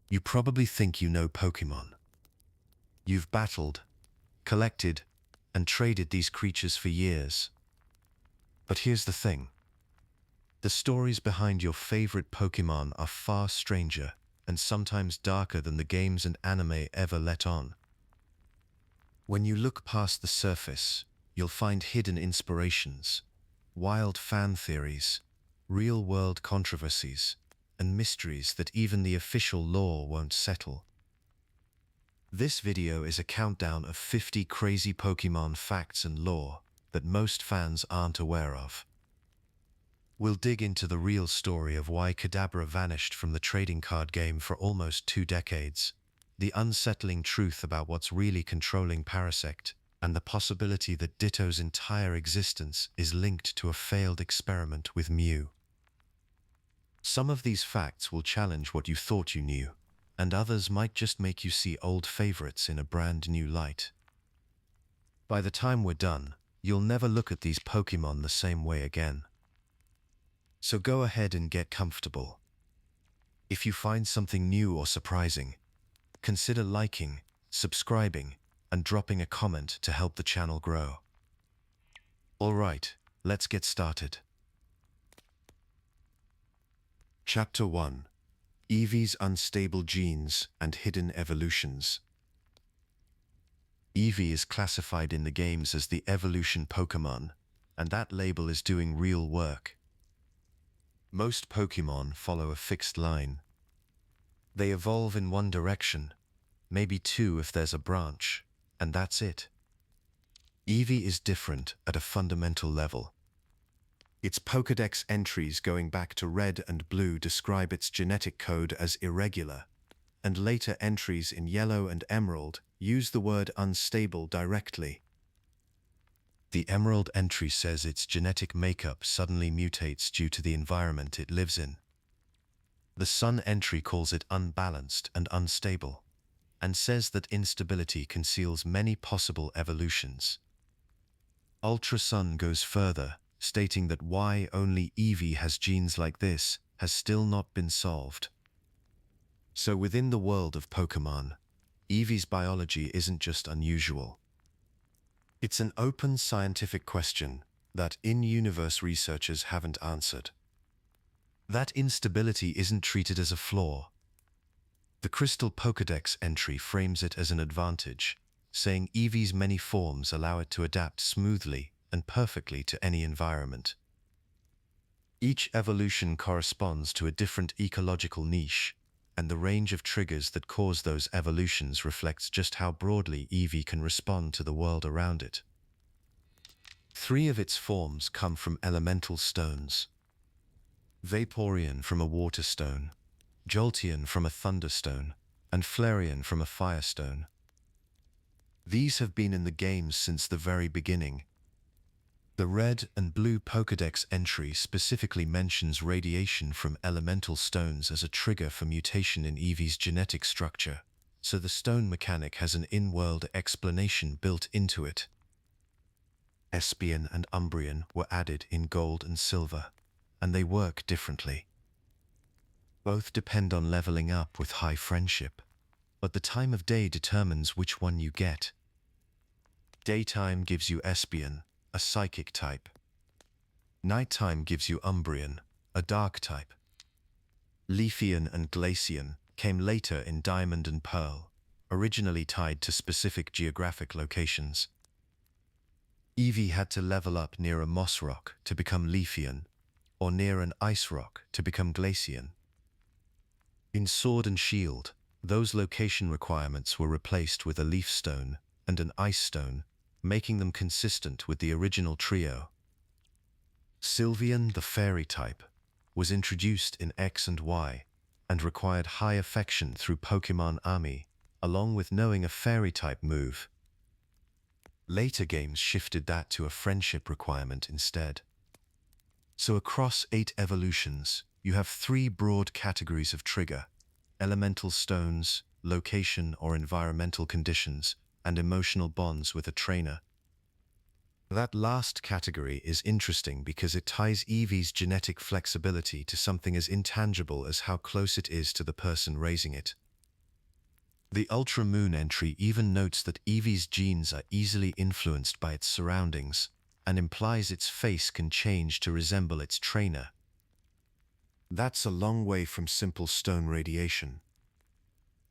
You probably think you know Pokémon. You've battled, collected, and traded these creatures for years. But here's the thing. The stories behind your favorite Pokémon are far stranger and sometimes darker than the games and anime ever let on. When you look past the surface, you'll find hidden inspirations, wild fan theories, real-world controversies, and mysteries that even the official lore won't settle. This video is a countdown of 50 crazy Pokémon facts and lore that most fans aren't aware of. We'll dig into the real story of why Kadabra vanished from the trading card game for almost 2 decades, the unsettling truth about what's really controlling Parasect, and the possibility that Ditto's entire existence is linked to a failed experiment with Mew. Some of these facts will challenge what you thought you knew, and others might just make you see old favorites in a brand new light. By the time we're done, you'll never look at these Pokémon the same way again. So go ahead and get comfortable. If you find something new or surprising, consider liking, subscribing, and dropping a comment to help the channel grow. Alright, let's get started. Chapter 1. Eevee's Unstable Genes and Hidden Evolutions. Eevee is classified in the games as the evolution Pokémon, and that label is doing real work. Most Pokémon follow a fixed line. They evolve in one direction, maybe two if there's a branch, and that's it. Eevee is different at a fundamental level. Its Pokédex entries going back to Red and Blue describe its genetic code as irregular, and later entries in Yellow and Emerald use the word unstable directly. The Emerald entry says its genetic makeup suddenly mutates due to the environment it lives in. The Sun entry calls it unbalanced and unstable, and says that instability conceals many possible evolutions. Ultra Sun goes further, stating that why only Eevee has genes like this has still not been solved. So within the world of Pokémon, Eevee's biology isn't just unusual. It's an open scientific question that in-universe researchers haven't answered. That instability isn't treated as a flaw. The Crystal Pokédex entry frames it as an advantage, saying Eevee's many forms allow it to adapt smoothly and perfectly to any environment. Each evolution corresponds to a different ecological niche, and the range of triggers that cause those evolutions reflects just how broadly Eevee can respond to the world around it. 3 of its forms come from elemental stones. Vaporeon from a water stone, Jolteon from a thunderstone, and Flareon from a firestone. These have been in the games since the very beginning. The Red and Blue Pokédex entry specifically mentions radiation from elemental stones as a trigger for mutation in Eevee's genetic structure, so the stone mechanic has an in-world explanation built into it. Espeon and Umbreon were added in Gold and Silver, and they work differently. Both depend on leveling up with high friendship, but the time of day determines which one you get. Daytime gives you Espeon, a psychic type. Nighttime gives you Umbreon, a dark type. Leafeon and Glaceon came later in Diamond and Pearl, originally tied to specific geographic locations. Eevee had to level up near a moss rock to become Leafeon, or near an ice rock to become Glaceon. In Sword and Shield, those location requirements were replaced with a leaf stone and an ice stone, making them consistent with the original trio. Sylveon, the fairy type, was introduced in X and Y and required high affection through Pokémon Ami, along with knowing a fairy type move. Later games shifted that to a friendship requirement instead. So across 8 evolutions, you have 3 broad categories of trigger: elemental stones, location or environmental conditions, and emotional bonds with a trainer. That last category is interesting because it ties Eevee's genetic flexibility to something as intangible as how close it is to the person raising it. The Ultra Moon entry even notes that Eevee's genes are easily influenced by its surroundings, and implies its face can change to resemble its trainer. That's a long way from simple stone radiation.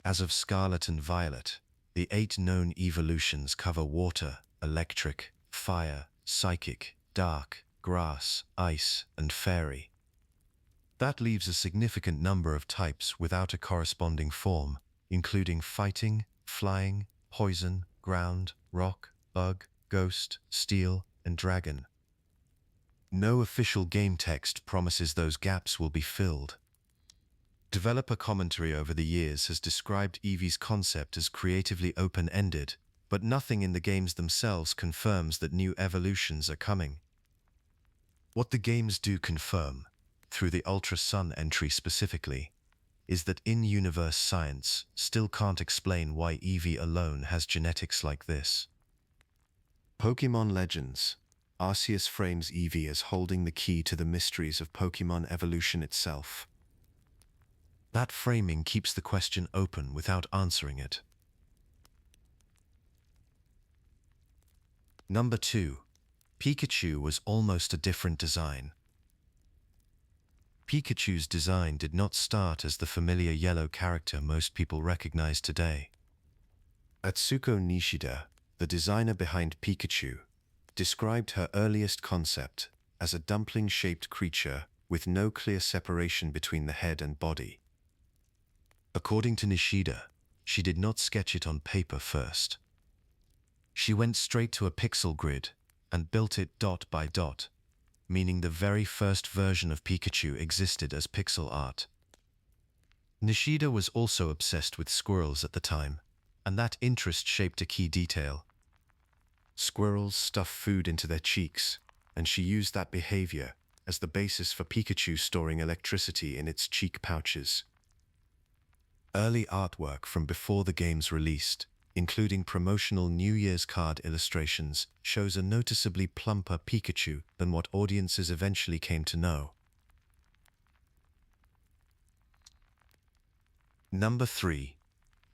As of Scarlet and Violet, the 8 known evolutions cover water, electric, fire, psychic, dark, grass, ice, and fairy. That leaves a significant number of types without a corresponding form, including fighting, flying, poison, ground, rock, bug, ghost, steel, and dragon. No official game text promises those gaps will be filled. Developer commentary over the years has described Eevee's concept as creatively open-ended, but nothing in the games themselves confirms that new evolutions are coming. What the games do confirm, through the Ultra Sun entry specifically, is that in-universe science still can't explain why Eevee alone has genetics like this. Pokémon Legends. Arceus frames Eevee as holding the key to the mysteries of Pokémon evolution itself. That framing keeps the question open without answering it. Number 2. Pikachu was almost a different design. Pikachu's design did not start as the familiar yellow character most people recognize today. Atsuko Nishida, the designer behind Pikachu, described her earliest concept as a dumpling-shaped creature with no clear separation between the head and body. According to Nishida, she did not sketch it on paper first. She went straight to a pixel grid and built it dot by dot, meaning the very first version of Pikachu existed as pixel art. Nishida was also obsessed with squirrels at the time, and that interest shaped a key detail. Squirrels stuff food into their cheeks, and she used that behavior as the basis for Pikachu storing electricity in its cheek pouches. Early artwork from before the games released, including promotional New Year's card illustrations, shows a noticeably plumper Pikachu than what audiences eventually came to know. Number 3.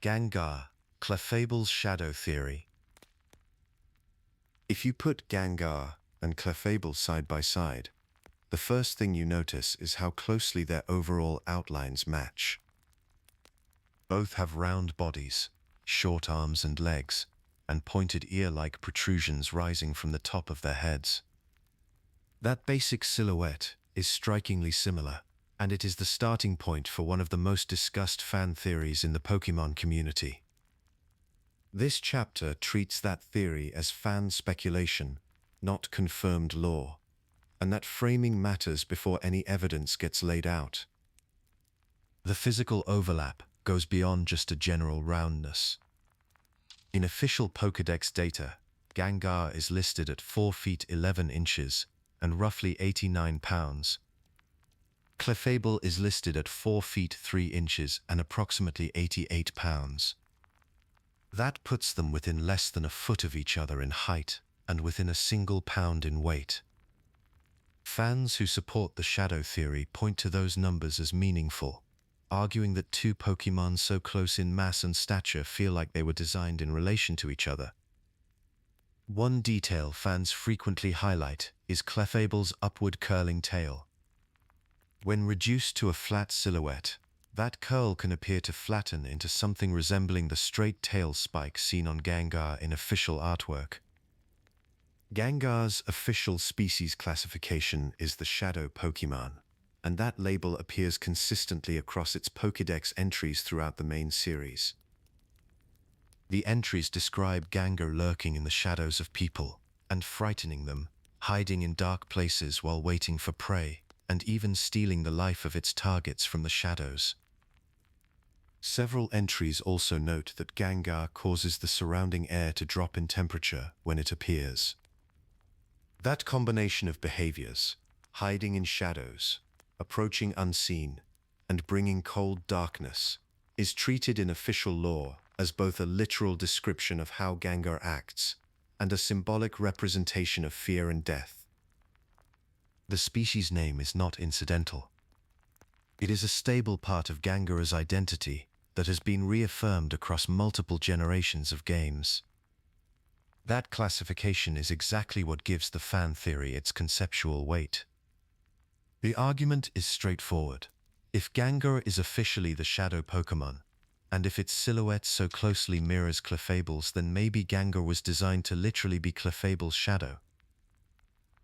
Gengar, Clefable's shadow theory. If you put Gengar and Clefable side by side, the first thing you notice is how closely their overall outlines match. Both have round bodies, short arms and legs, and pointed ear-like protrusions rising from the top of their heads. That basic silhouette is strikingly similar, and it is the starting point for one of the most discussed fan theories in the Pokémon community. This chapter treats that theory as fan speculation, not confirmed lore, and that framing matters before any evidence gets laid out. The physical overlap goes beyond just a general roundness. In official Pokédex data, Gengar is listed at 4 feet 11 inches and roughly 89 pounds. Clefable is listed at 4 feet 3 inches and approximately 88 pounds. That puts them within less than a foot of each other in height and within a single pound in weight. Fans who support the shadow theory point to those numbers as meaningful, arguing that two Pokémon so close in mass and stature feel like they were designed in relation to each other. One detail fans frequently highlight is Clefable's upward curling tail. When reduced to a flat silhouette, that curl can appear to flatten into something resembling the straight tail spike seen on Gengar in official artwork. Gengar's official species classification is the Shadow Pokémon, and that label appears consistently across its Pokédex entries throughout the main series. The entries describe Gengar lurking in the shadows of people and frightening them, hiding in dark places while waiting for prey, and even stealing the life of its targets from the shadows. Several entries also note that Gengar causes the surrounding air to drop in temperature when it appears. That combination of behaviors, hiding in shadows, approaching unseen, and bringing cold darkness, is treated in official lore as both a literal description of how Gengar acts and a symbolic representation of fear and death. The species name is not incidental. It is a stable part of Gengar's identity that has been reaffirmed across multiple generations of games. That classification is exactly what gives the fan theory its conceptual weight. The argument is straightforward. If Gengar is officially the shadow Pokémon, and if its silhouette so closely mirrors Clefable's, then maybe Gengar was designed to literally be Clefable's shadow.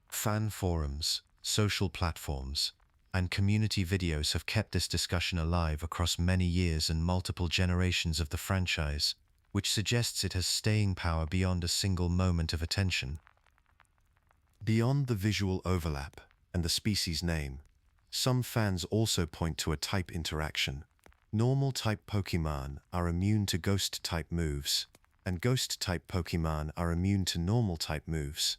Fan forums, social platforms, and community videos have kept this discussion alive across many years and multiple generations of the franchise, which suggests it has staying power beyond a single moment of attention. Beyond the visual overlap and the species name, some fans also point to a type interaction. Normal-type Pokémon are immune to Ghost-type moves, and Ghost-type Pokémon are immune to Normal-type moves.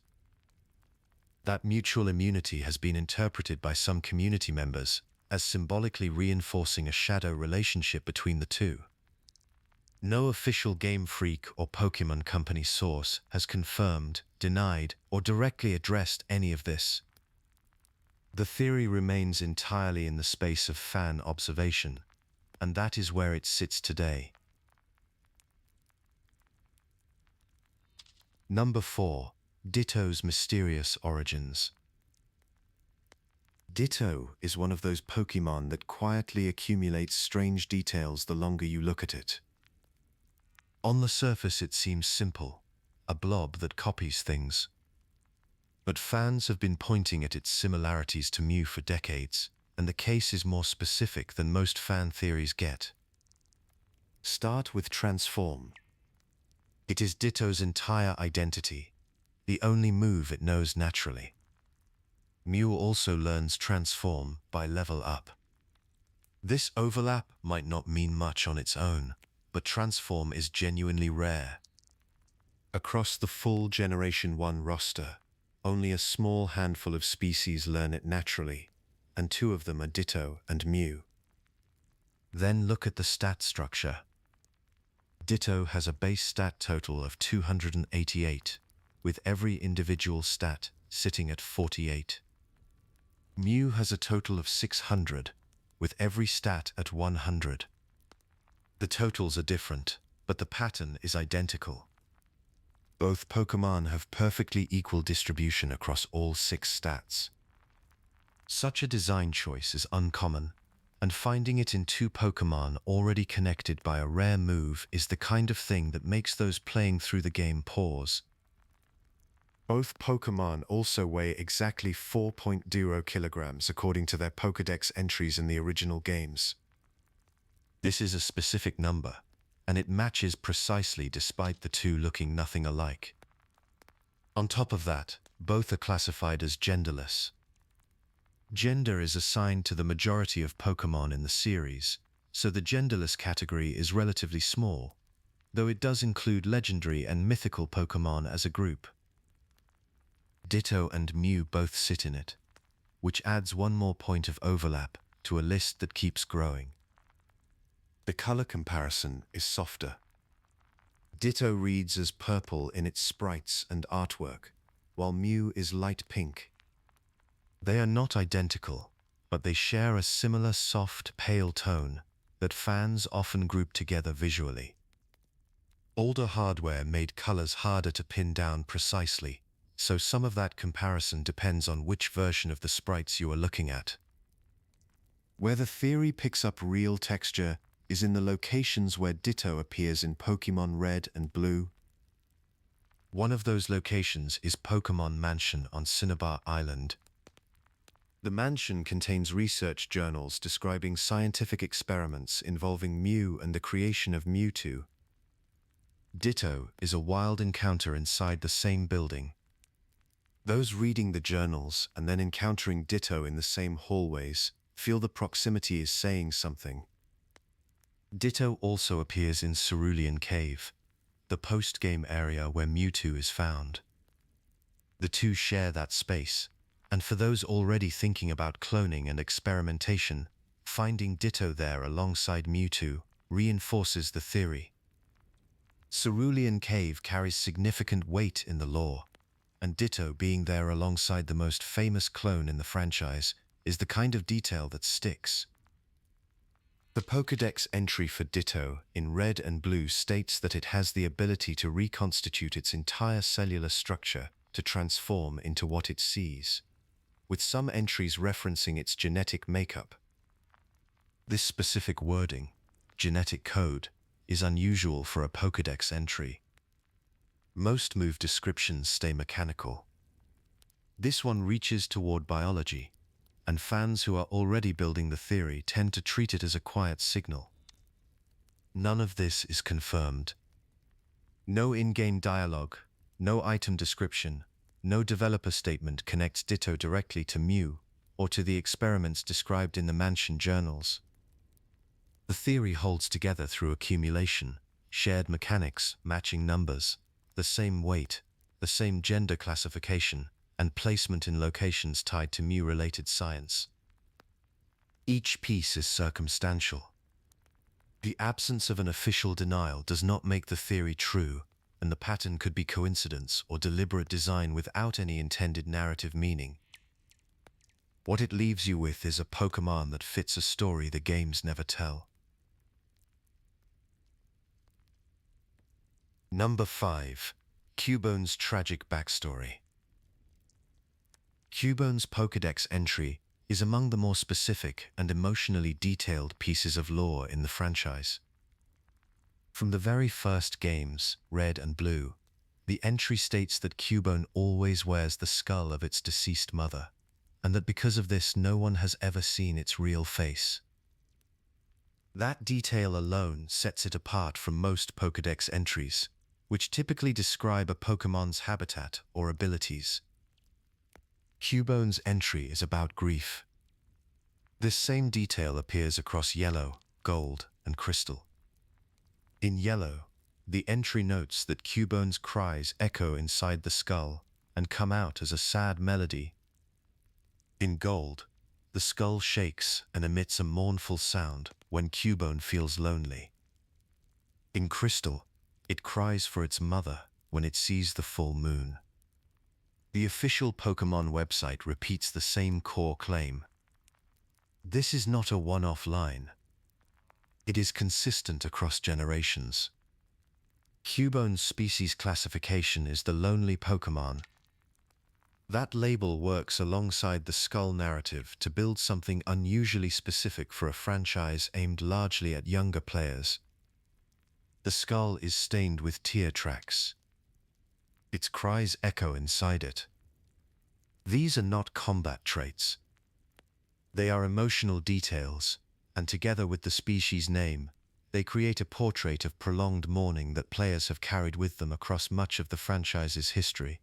That mutual immunity has been interpreted by some community members as symbolically reinforcing a shadow relationship between the two. No official Game Freak or Pokémon Company source has confirmed, denied, or directly addressed any of this. The theory remains entirely in the space of fan observation, and that is where it sits today. Number 4. Ditto's mysterious origins. Ditto is one of those Pokémon that quietly accumulates strange details the longer you look at it. On the surface it seems simple, a blob that copies things. But fans have been pointing at its similarities to Mew for decades, and the case is more specific than most fan theories get. Start with Transform. It is Ditto's entire identity, the only move it knows naturally. Mew also learns Transform by level up. This overlap might not mean much on its own, but Transform is genuinely rare. Across the full Generation 1 roster, only a small handful of species learn it naturally, and 2 of them are Ditto and Mew. Then look at the stat structure. Ditto has a base stat total of 288, with every individual stat sitting at 48. Mew has a total of 600, with every stat at 100. The totals are different, but the pattern is identical. Both Pokémon have perfectly equal distribution across all 6 stats. Such a design choice is uncommon, and finding it in 2 Pokémon already connected by a rare move is the kind of thing that makes those playing through the game pause. Both Pokémon also weigh exactly 4.0 kilograms according to their Pokédex entries in the original games. This is a specific number, and it matches precisely despite the 2 looking nothing alike. On top of that, both are classified as genderless. Gender is assigned to the majority of Pokémon in the series, so the genderless category is relatively small, though it does include legendary and mythical Pokémon as a group. Ditto and Mew both sit in it, which adds one more point of overlap to a list that keeps growing. The color comparison is softer. Ditto reads as purple in its sprites and artwork, while Mew is light pink. They are not identical, but they share a similar soft, pale tone that fans often group together visually. Older hardware made colors harder to pin down precisely, so some of that comparison depends on which version of the sprites you are looking at. Where the theory picks up real texture is in the locations where Ditto appears in Pokémon Red and Blue. One of those locations is Pokémon Mansion on Cinnabar Island. The mansion contains research journals describing scientific experiments involving Mew and the creation of Mewtwo. Ditto is a wild encounter inside the same building. Those reading the journals and then encountering Ditto in the same hallways feel the proximity is saying something. Ditto also appears in Cerulean Cave, the post-game area where Mewtwo is found. The 2 share that space, and for those already thinking about cloning and experimentation, finding Ditto there alongside Mewtwo reinforces the theory. Cerulean Cave carries significant weight in the lore, and Ditto being there alongside the most famous clone in the franchise is the kind of detail that sticks. The Pokédex entry for Ditto in red and blue states that it has the ability to reconstitute its entire cellular structure to transform into what it sees, with some entries referencing its genetic makeup. This specific wording, genetic code, is unusual for a Pokédex entry. Most move descriptions stay mechanical. This one reaches toward biology, and fans who are already building the theory tend to treat it as a quiet signal. None of this is confirmed. No in-game dialogue, no item description, no developer statement connects Ditto directly to Mew or to the experiments described in the Mansion journals. The theory holds together through accumulation, shared mechanics, matching numbers, the same weight, the same gender classification, and placement in locations tied to Mew-related science. Each piece is circumstantial. The absence of an official denial does not make the theory true, and the pattern could be coincidence or deliberate design without any intended narrative meaning. What it leaves you with is a Pokémon that fits a story the games never tell. Number 5. Cubone's tragic backstory. Cubone's Pokédex entry is among the more specific and emotionally detailed pieces of lore in the franchise. From the very first games, Red and Blue, the entry states that Cubone always wears the skull of its deceased mother, and that because of this no one has ever seen its real face. That detail alone sets it apart from most Pokédex entries, which typically describe a Pokémon's habitat or abilities. Cubone's entry is about grief. This same detail appears across Yellow, Gold, and Crystal. In Yellow, the entry notes that Cubone's cries echo inside the skull and come out as a sad melody. In Gold, the skull shakes and emits a mournful sound when Cubone feels lonely. In Crystal, it cries for its mother when it sees the full moon. The official Pokémon website repeats the same core claim. This is not a one-off line. It is consistent across generations. Cubone's species classification is the lonely Pokémon. That label works alongside the skull narrative to build something unusually specific for a franchise aimed largely at younger players. The skull is stained with tear tracks. Its cries echo inside it. These are not combat traits. They are emotional details, and together with the species name, they create a portrait of prolonged mourning that players have carried with them across much of the franchise's history.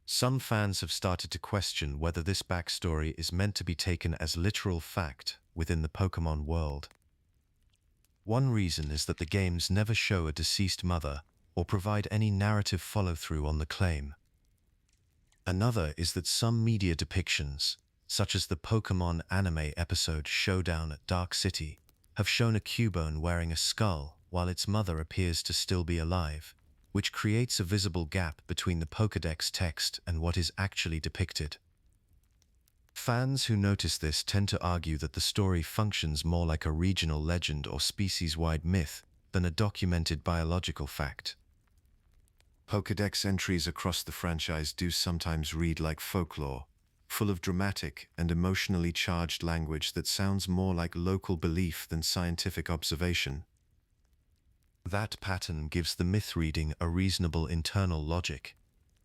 Some fans have started to question whether this backstory is meant to be taken as literal fact within the Pokémon world. One reason is that the games never show a deceased mother or provide any narrative follow-through on the claim. Another is that some media depictions, such as the Pokémon anime episode Showdown at Dark City, have shown a Cubone wearing a skull while its mother appears to still be alive, which creates a visible gap between the Pokédex text and what is actually depicted. Fans who notice this tend to argue that the story functions more like a regional legend or species-wide myth than a documented biological fact. Pokédex entries across the franchise do sometimes read like folklore, full of dramatic and emotionally charged language that sounds more like local belief than scientific observation. That pattern gives the myth reading a reasonable internal logic,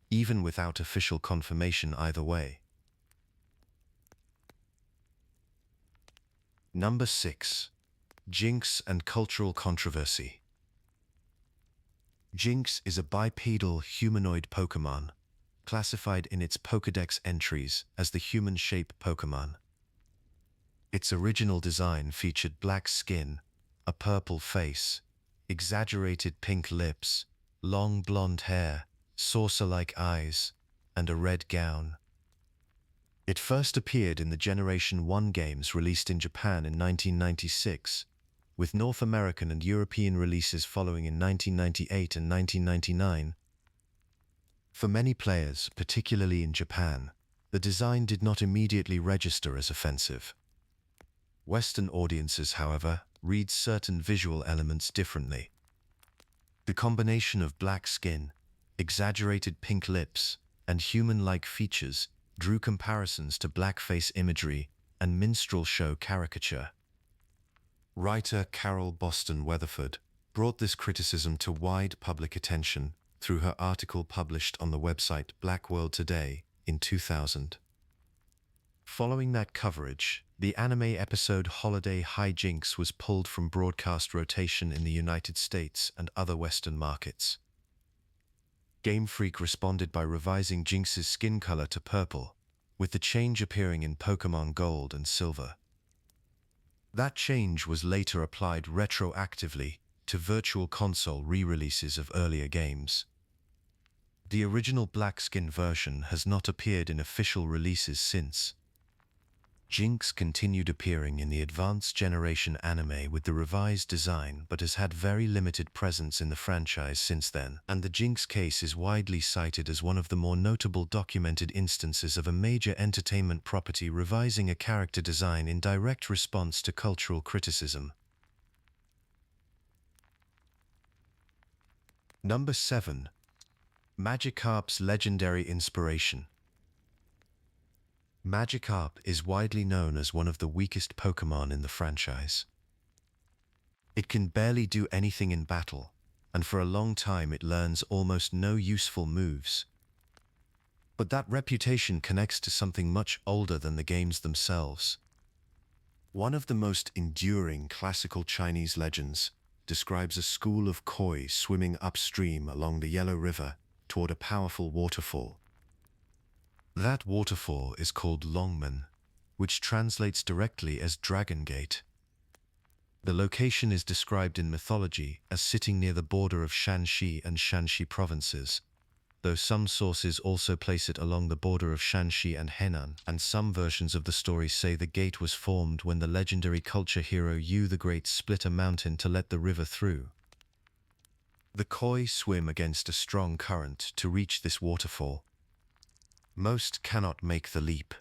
even without official confirmation either way. Number 6. Jynx and cultural controversy. Jynx is a bipedal humanoid Pokémon, classified in its Pokédex entries as the human-shape Pokémon. Its original design featured black skin, a purple face, exaggerated pink lips, long blonde hair, saucer-like eyes, and a red gown. It first appeared in the Generation 1 games released in Japan in 1996, with North American and European releases following in 1998 and 1999. For many players, particularly in Japan, the design did not immediately register as offensive. Western audiences, however, read certain visual elements differently. The combination of black skin, exaggerated pink lips, and human-like features drew comparisons to blackface imagery and minstrel show caricature. Writer Carol Boston Weatherford brought this criticism to wide public attention through her article published on the website Black World Today in 2000. Following that coverage, the anime episode Holiday High Jynx was pulled from broadcast rotation in the United States and other Western markets. Game Freak responded by revising Jynx's skin color to purple, with the change appearing in Pokémon Gold and Silver. That change was later applied retroactively to Virtual Console re-releases of earlier games. The original black skin version has not appeared in official releases since. Jynx continued appearing in the Advanced Generation anime with the revised design but has had very limited presence in the franchise since then, and the Jynx case is widely cited as one of the more notable documented instances of a major entertainment property revising a character design in direct response to cultural criticism. Number 7. Magikarp's legendary inspiration. Magikarp is widely known as one of the weakest Pokémon in the franchise. It can barely do anything in battle, and for a long time it learns almost no useful moves. But that reputation connects to something much older than the games themselves. One of the most enduring classical Chinese legends describes a school of koi swimming upstream along the Yellow River toward a powerful waterfall. That waterfall is called Longmen, which translates directly as Dragon Gate. The location is described in mythology as sitting near the border of Shanxi and Shanxi provinces, though some sources also place it along the border of Shanxi and Henan, and some versions of the story say the gate was formed when the legendary culture hero Yu the Great split a mountain to let the river through. The koi swim against a strong current to reach this waterfall. Most cannot make the leap.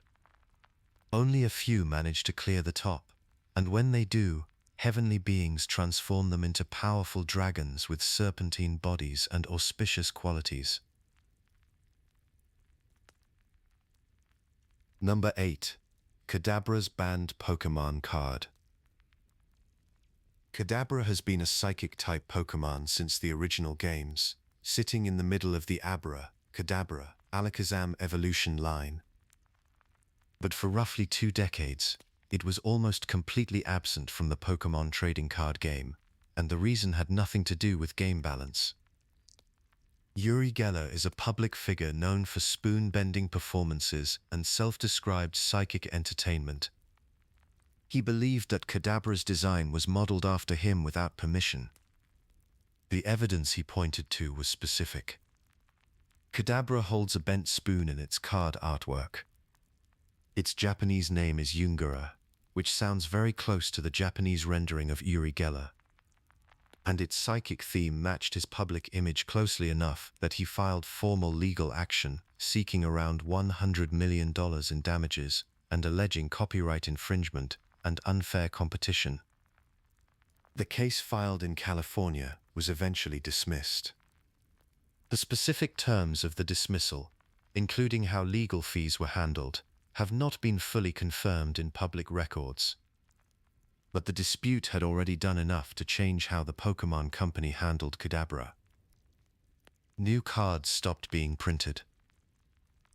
Only a few manage to clear the top, and when they do, heavenly beings transform them into powerful dragons with serpentine bodies and auspicious qualities. Number 8. Kadabra's banned Pokémon card. Kadabra has been a psychic-type Pokémon since the original games, sitting in the middle of the Abra, Kadabra, Alakazam evolution line. But for roughly 2 decades, it was almost completely absent from the Pokémon trading card game, and the reason had nothing to do with game balance. Uri Geller is a public figure known for spoon-bending performances and self-described psychic entertainment. He believed that Kadabra's design was modeled after him without permission. The evidence he pointed to was specific. Kadabra holds a bent spoon in its card artwork. Its Japanese name is Yungara, which sounds very close to the Japanese rendering of Uri Geller. And its psychic theme matched his public image closely enough that he filed formal legal action, seeking around $100 million in damages and alleging copyright infringement and unfair competition. The case filed in California was eventually dismissed. The specific terms of the dismissal, including how legal fees were handled, have not been fully confirmed in public records. But the dispute had already done enough to change how the Pokémon company handled Kadabra. New cards stopped being printed.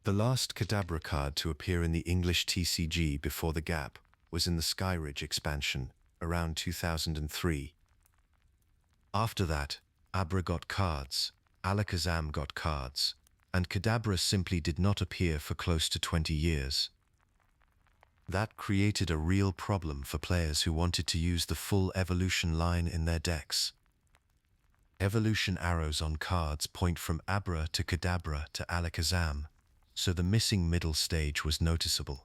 The last Kadabra card to appear in the English TCG before the gap was in the Skyridge expansion, around 2003. After that, Abra got cards, Alakazam got cards, and Kadabra simply did not appear for close to 20 years. That created a real problem for players who wanted to use the full evolution line in their decks. Evolution arrows on cards point from Abra to Kadabra to Alakazam, so the missing middle stage was noticeable.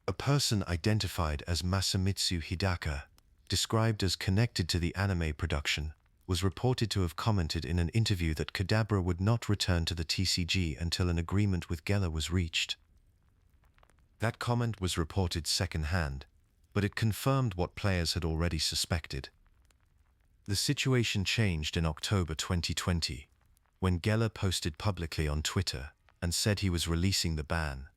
A person identified as Masamitsu Hidaka, described as connected to the anime production, was reported to have commented in an interview that Kadabra would not return to the TCG until an agreement with Geller was reached. That comment was reported secondhand, but it confirmed what players had already suspected. The situation changed in October 2020, when Geller posted publicly on Twitter and said he was releasing the ban.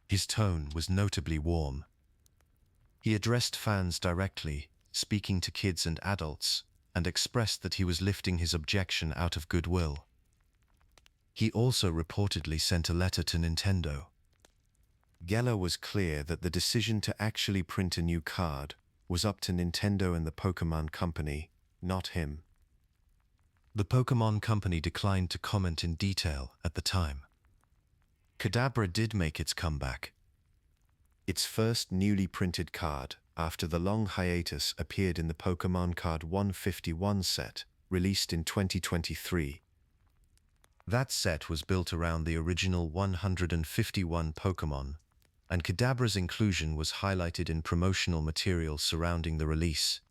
His tone was notably warm. He addressed fans directly, speaking to kids and adults, and expressed that he was lifting his objection out of goodwill. He also reportedly sent a letter to Nintendo. Geller was clear that the decision to actually print a new card was up to Nintendo and the Pokémon Company, not him. The Pokémon Company declined to comment in detail at the time. Kadabra did make its comeback. Its first newly printed card, after the long hiatus, appeared in the Pokémon Card 151 set, released in 2023. That set was built around the original 151 Pokémon, and Kadabra's inclusion was highlighted in promotional material surrounding the release.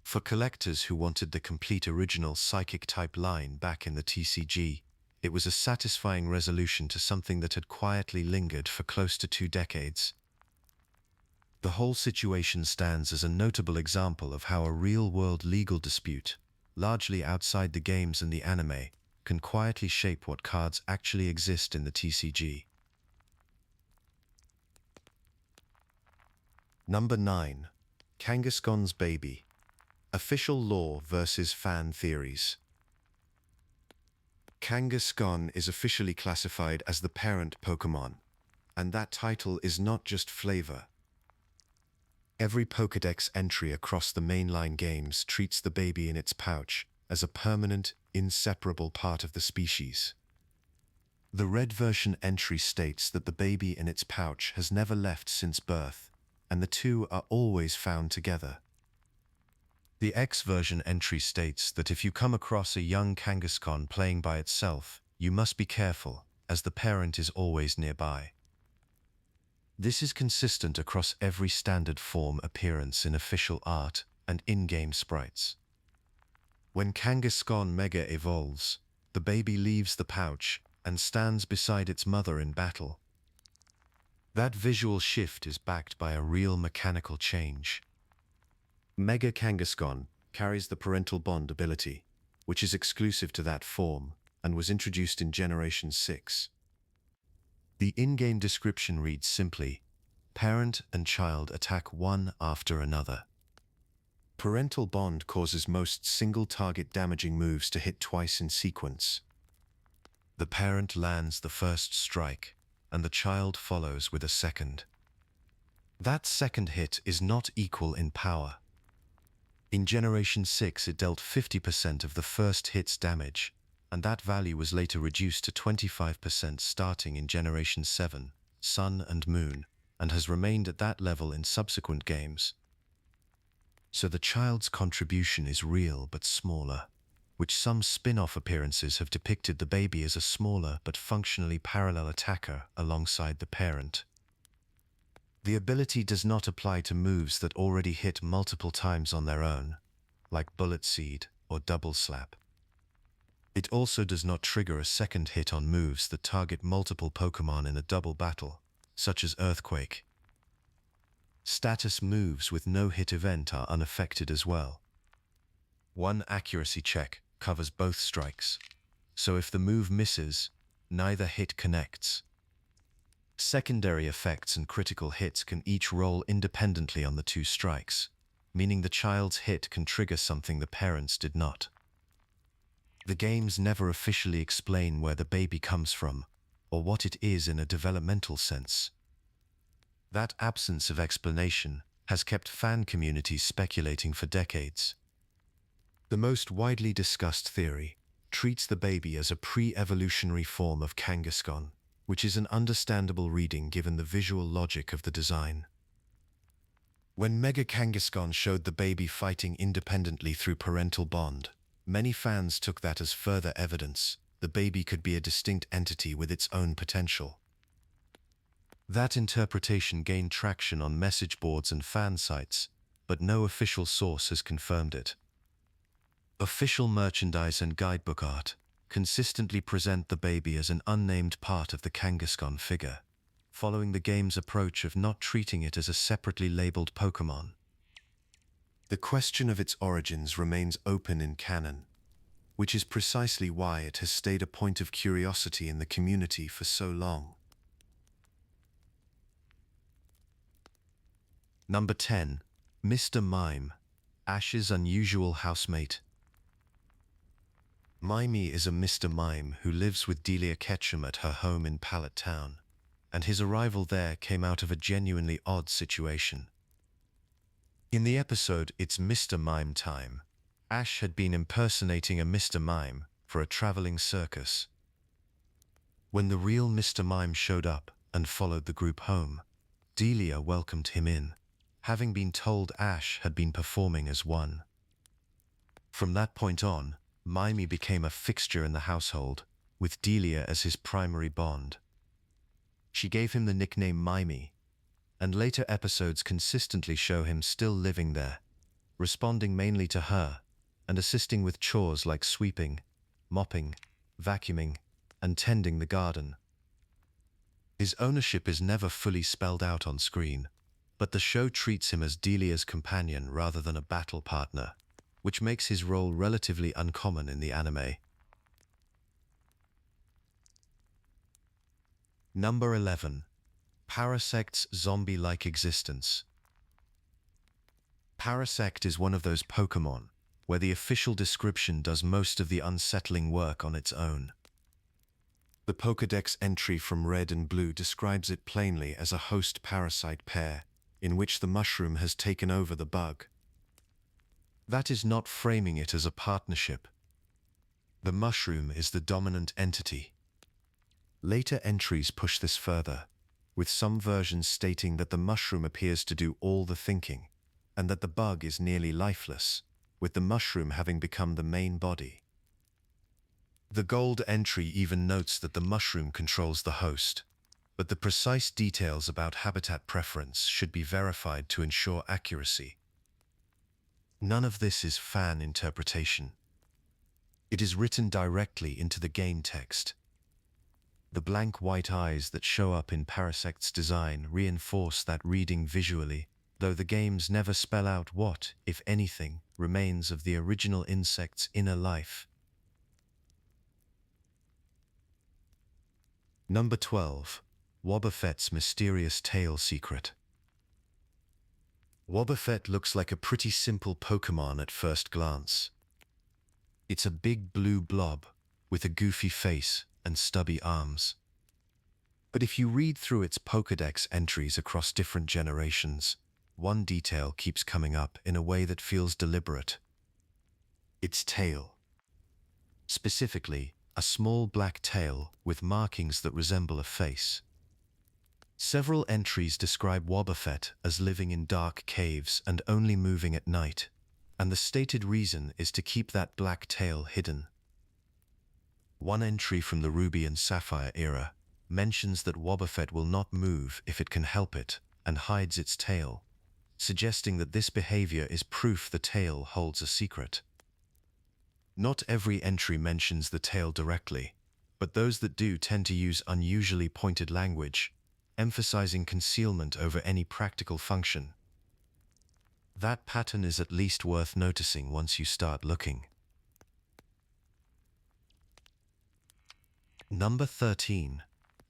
For collectors who wanted the complete original Psychic-type line back in the TCG, it was a satisfying resolution to something that had quietly lingered for close to 2 decades. The whole situation stands as a notable example of how a real-world legal dispute, largely outside the games and the anime, can quietly shape what cards actually exist in the TCG. Number 9. Kangaskhan's Baby. Official lore versus fan theories. Kangaskhan is officially classified as the parent Pokémon, and that title is not just flavor. Every Pokédex entry across the mainline games treats the baby in its pouch as a permanent, inseparable part of the species. The red version entry states that the baby in its pouch has never left since birth, and the two are always found together. The X version entry states that if you come across a young Kangaskhan playing by itself, you must be careful, as the parent is always nearby. This is consistent across every standard form appearance in official art and in-game sprites. When Kangaskhan Mega evolves, the baby leaves the pouch and stands beside its mother in battle. That visual shift is backed by a real mechanical change. Mega Kangaskhan carries the parental bond ability, which is exclusive to that form and was introduced in Generation 6. The in-game description reads simply, "Parent and child attack one after another." Parental bond causes most single-target damaging moves to hit twice in sequence. The parent lands the first strike, and the child follows with a second. That second hit is not equal in power. In Generation 6 it dealt 50% of the first hit's damage, and that value was later reduced to 25% starting in Generation 7, Sun and Moon, and has remained at that level in subsequent games. So the child's contribution is real but smaller, which some spin-off appearances have depicted the baby as a smaller but functionally parallel attacker alongside the parent. The ability does not apply to moves that already hit multiple times on their own, like Bullet Seed or Double Slap. It also does not trigger a second hit on moves that target multiple Pokémon in a double battle, such as Earthquake. Status moves with no hit event are unaffected as well. One accuracy check covers both strikes, so if the move misses, neither hit connects. Secondary effects and critical hits can each roll independently on the 2 strikes, meaning the child's hit can trigger something the parents did not. The games never officially explain where the baby comes from, or what it is in a developmental sense. That absence of explanation has kept fan communities speculating for decades. The most widely discussed theory treats the baby as a pre-evolutionary form of Kangaskhan, which is an understandable reading given the visual logic of the design. When Mega Kangaskhan showed the baby fighting independently through parental bond, many fans took that as further evidence the baby could be a distinct entity with its own potential. That interpretation gained traction on message boards and fan sites, but no official source has confirmed it. Official merchandise and guidebook art consistently present the baby as an unnamed part of the Kangaskhan figure, following the game's approach of not treating it as a separately labeled Pokémon. The question of its origins remains open in canon, which is precisely why it has stayed a point of curiosity in the community for so long. Number 10. Mr. Mime, Ash's unusual housemate. Mime is a Mr. Mime who lives with Delia Ketchum at her home in Pallet Town, and his arrival there came out of a genuinely odd situation. In the episode It's Mr. Mime Time, Ash had been impersonating a Mr. Mime for a traveling circus. When the real Mr. Mime showed up and followed the group home, Delia welcomed him in, having been told Ash had been performing as one. From that point on, Mime became a fixture in the household, with Delia as his primary bond. She gave him the nickname Mime, and later episodes consistently show him still living there, responding mainly to her, and assisting with chores like sweeping, mopping, vacuuming, and tending the garden. His ownership is never fully spelled out on screen, but the show treats him as Delia's companion rather than a battle partner, which makes his role relatively uncommon in the anime. Number 11. Parasect's zombie-like existence. Parasect is one of those Pokémon where the official description does most of the unsettling work on its own. The Pokédex entry from Red and Blue describes it plainly as a host-parasite pair, in which the mushroom has taken over the bug. That is not framing it as a partnership. The mushroom is the dominant entity. Later entries push this further, with some versions stating that the mushroom appears to do all the thinking, and that the bug is nearly lifeless, with the mushroom having become the main body. The gold entry even notes that the mushroom controls the host, but the precise details about habitat preference should be verified to ensure accuracy. None of this is fan interpretation. It is written directly into the game text. The blank white eyes that show up in Parasect's design reinforce that reading visually, though the games never spell out what, if anything, remains of the original insect's inner life. Number 12. Wobbuffet's mysterious tail secret. Wobbuffet looks like a pretty simple Pokémon at first glance. It's a big blue blob with a goofy face and stubby arms. But if you read through its Pokédex entries across different generations, one detail keeps coming up in a way that feels deliberate. Its tail. Specifically, a small black tail with markings that resemble a face. Several entries describe Wobbuffet as living in dark caves and only moving at night, and the stated reason is to keep that black tail hidden. One entry from the Ruby and Sapphire era mentions that Wobbuffet will not move if it can help it and hides its tail, suggesting that this behavior is proof the tail holds a secret. Not every entry mentions the tail directly, but those that do tend to use unusually pointed language, emphasizing concealment over any practical function. That pattern is at least worth noticing once you start looking. Number 13.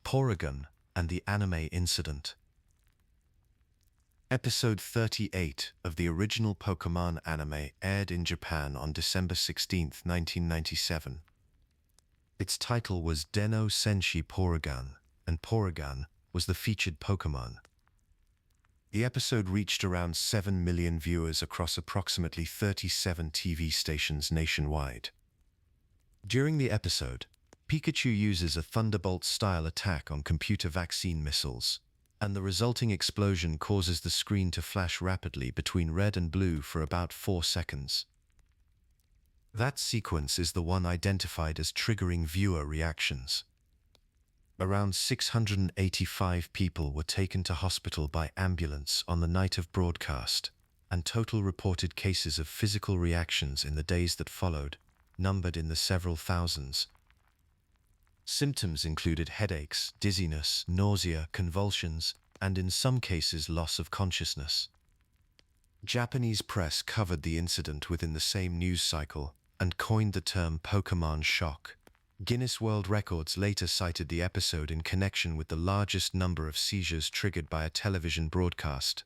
Porygon and the Anime Incident. Episode 38 of the original Pokémon anime aired in Japan on December 16, 1997. Its title was Den-o Senshi Porygon, and Porygon was the featured Pokémon. The episode reached around 7 million viewers across approximately 37 TV stations nationwide. During the episode, Pikachu uses a Thunderbolt-style attack on computer vaccine missiles, and the resulting explosion causes the screen to flash rapidly between red and blue for about 4 seconds. That sequence is the one identified as triggering viewer reactions. Around 685 people were taken to hospital by ambulance on the night of broadcast, and total reported cases of physical reactions in the days that followed numbered in the several thousands. Symptoms included headaches, dizziness, nausea, convulsions, and in some cases loss of consciousness. Japanese press covered the incident within the same news cycle and coined the term Pokémon shock. Guinness World Records later cited the episode in connection with the largest number of seizures triggered by a television broadcast.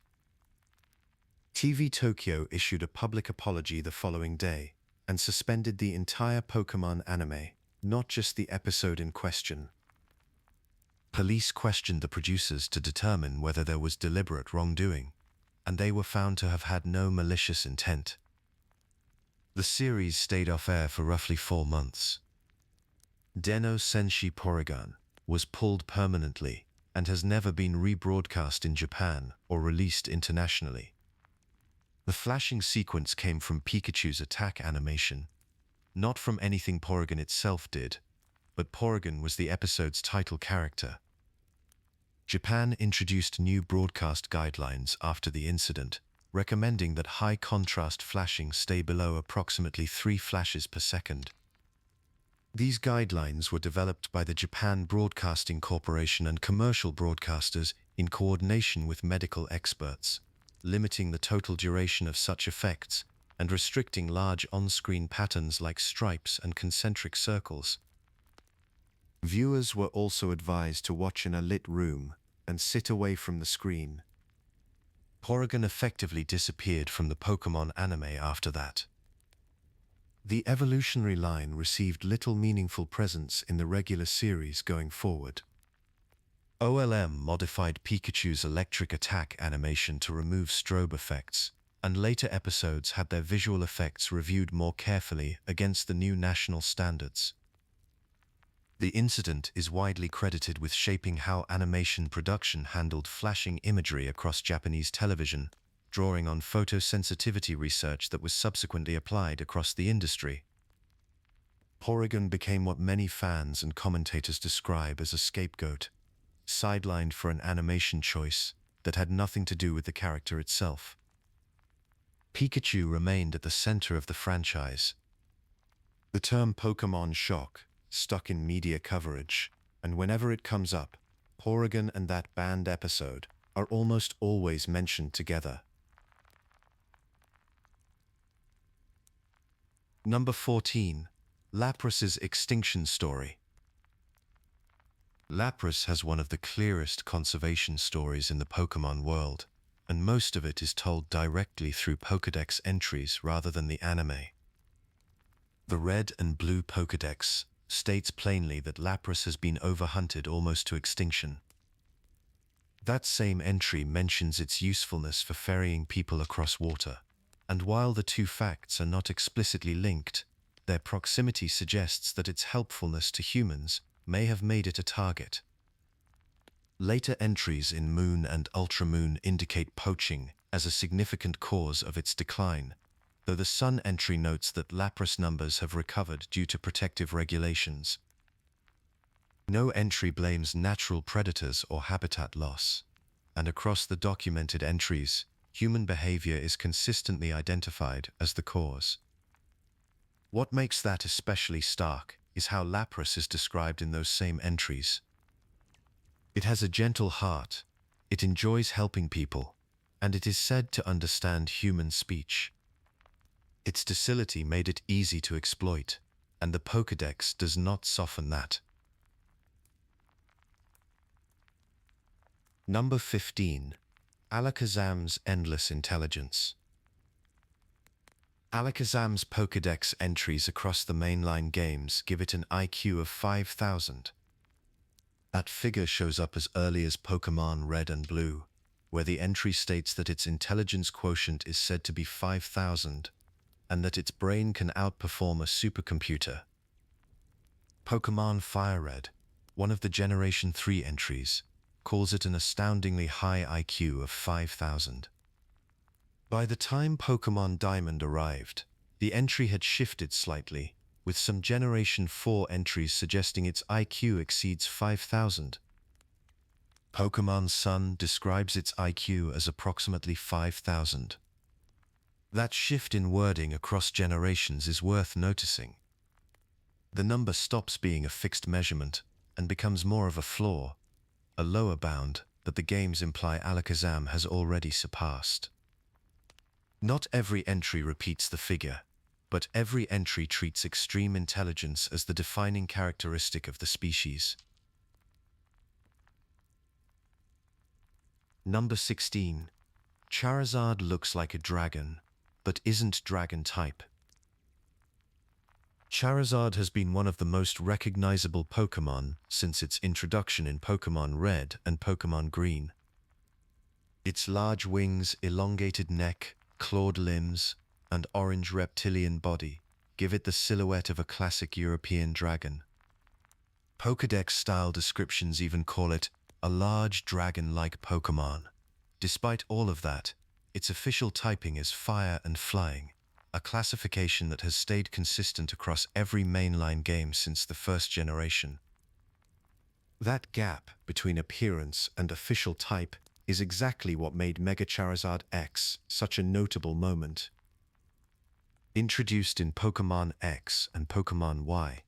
TV Tokyo issued a public apology the following day and suspended the entire Pokémon anime, not just the episode in question. Police questioned the producers to determine whether there was deliberate wrongdoing, and they were found to have had no malicious intent. The series stayed off air for roughly 4 months. Denno Senshi Porygon was pulled permanently and has never been rebroadcast in Japan or released internationally. The flashing sequence came from Pikachu's attack animation, not from anything Porygon itself did, but Porygon was the episode's title character. Japan introduced new broadcast guidelines after the incident, recommending that high-contrast flashing stay below approximately 3 flashes per second. These guidelines were developed by the Japan Broadcasting Corporation and commercial broadcasters in coordination with medical experts, limiting the total duration of such effects and restricting large on-screen patterns like stripes and concentric circles. Viewers were also advised to watch in a lit room and sit away from the screen. Porygon effectively disappeared from the Pokémon anime after that. The evolutionary line received little meaningful presence in the regular series going forward. OLM modified Pikachu's electric attack animation to remove strobe effects, and later episodes had their visual effects reviewed more carefully against the new national standards. The incident is widely credited with shaping how animation production handled flashing imagery across Japanese television, drawing on photosensitivity research that was subsequently applied across the industry. Porygon became what many fans and commentators describe as a scapegoat, sidelined for an animation choice that had nothing to do with the character itself. Pikachu remained at the center of the franchise. The term Pokémon shock stuck in media coverage, and whenever it comes up, Porygon and that banned episode are almost always mentioned together. Number 14. Lapras's extinction story. Lapras has one of the clearest conservation stories in the Pokémon world, and most of it is told directly through Pokédex entries rather than the anime. The red and blue Pokédex states plainly that Lapras has been overhunted almost to extinction. That same entry mentions its usefulness for ferrying people across water, and while the two facts are not explicitly linked, their proximity suggests that its helpfulness to humans may have made it a target. Later entries in Moon and Ultramoon indicate poaching as a significant cause of its decline, though the Sun entry notes that Lapras numbers have recovered due to protective regulations. No entry blames natural predators or habitat loss, and across the documented entries, human behavior is consistently identified as the cause. What makes that especially stark is how Lapras is described in those same entries. It has a gentle heart, it enjoys helping people, and it is said to understand human speech. Its docility made it easy to exploit, and the Pokédex does not soften that. Number 15. Alakazam's endless intelligence. Alakazam's Pokédex entries across the mainline games give it an IQ of 5,000. That figure shows up as early as Pokémon Red and Blue, where the entry states that its intelligence quotient is said to be 5,000, and that its brain can outperform a supercomputer. Pokémon Fire Red, one of the Generation 3 entries, calls it an astoundingly high IQ of 5,000. By the time Pokémon Diamond arrived, the entry had shifted slightly, with some Generation 4 entries suggesting its IQ exceeds 5,000. Pokémon Sun describes its IQ as approximately 5,000. That shift in wording across generations is worth noticing. The number stops being a fixed measurement and becomes more of a flaw, a lower bound that the games imply Alakazam has already surpassed. Not every entry repeats the figure, but every entry treats extreme intelligence as the defining characteristic of the species. Number 16. Charizard looks like a dragon, but isn't dragon type. Charizard has been one of the most recognizable Pokémon since its introduction in Pokémon Red and Pokémon Green. Its large wings, elongated neck, clawed limbs, and orange reptilian body give it the silhouette of a classic European dragon. Pokédex-style descriptions even call it a large dragon-like Pokémon. Despite all of that, its official typing is fire and flying, a classification that has stayed consistent across every mainline game since the first generation. That gap between appearance and official type is exactly what made Mega Charizard X such a notable moment. Introduced in Pokémon X and Pokémon Y,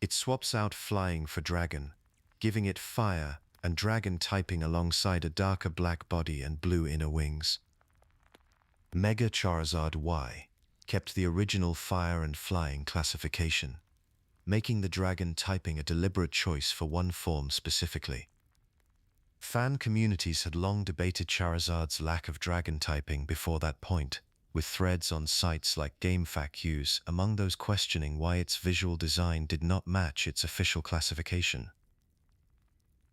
it swaps out flying for dragon, giving it fire and dragon typing alongside a darker black body and blue inner wings. Mega Charizard Y kept the original fire and flying classification, making the dragon typing a deliberate choice for one form specifically. Fan communities had long debated Charizard's lack of dragon typing before that point, with threads on sites like GameFAQs among those questioning why its visual design did not match its official classification.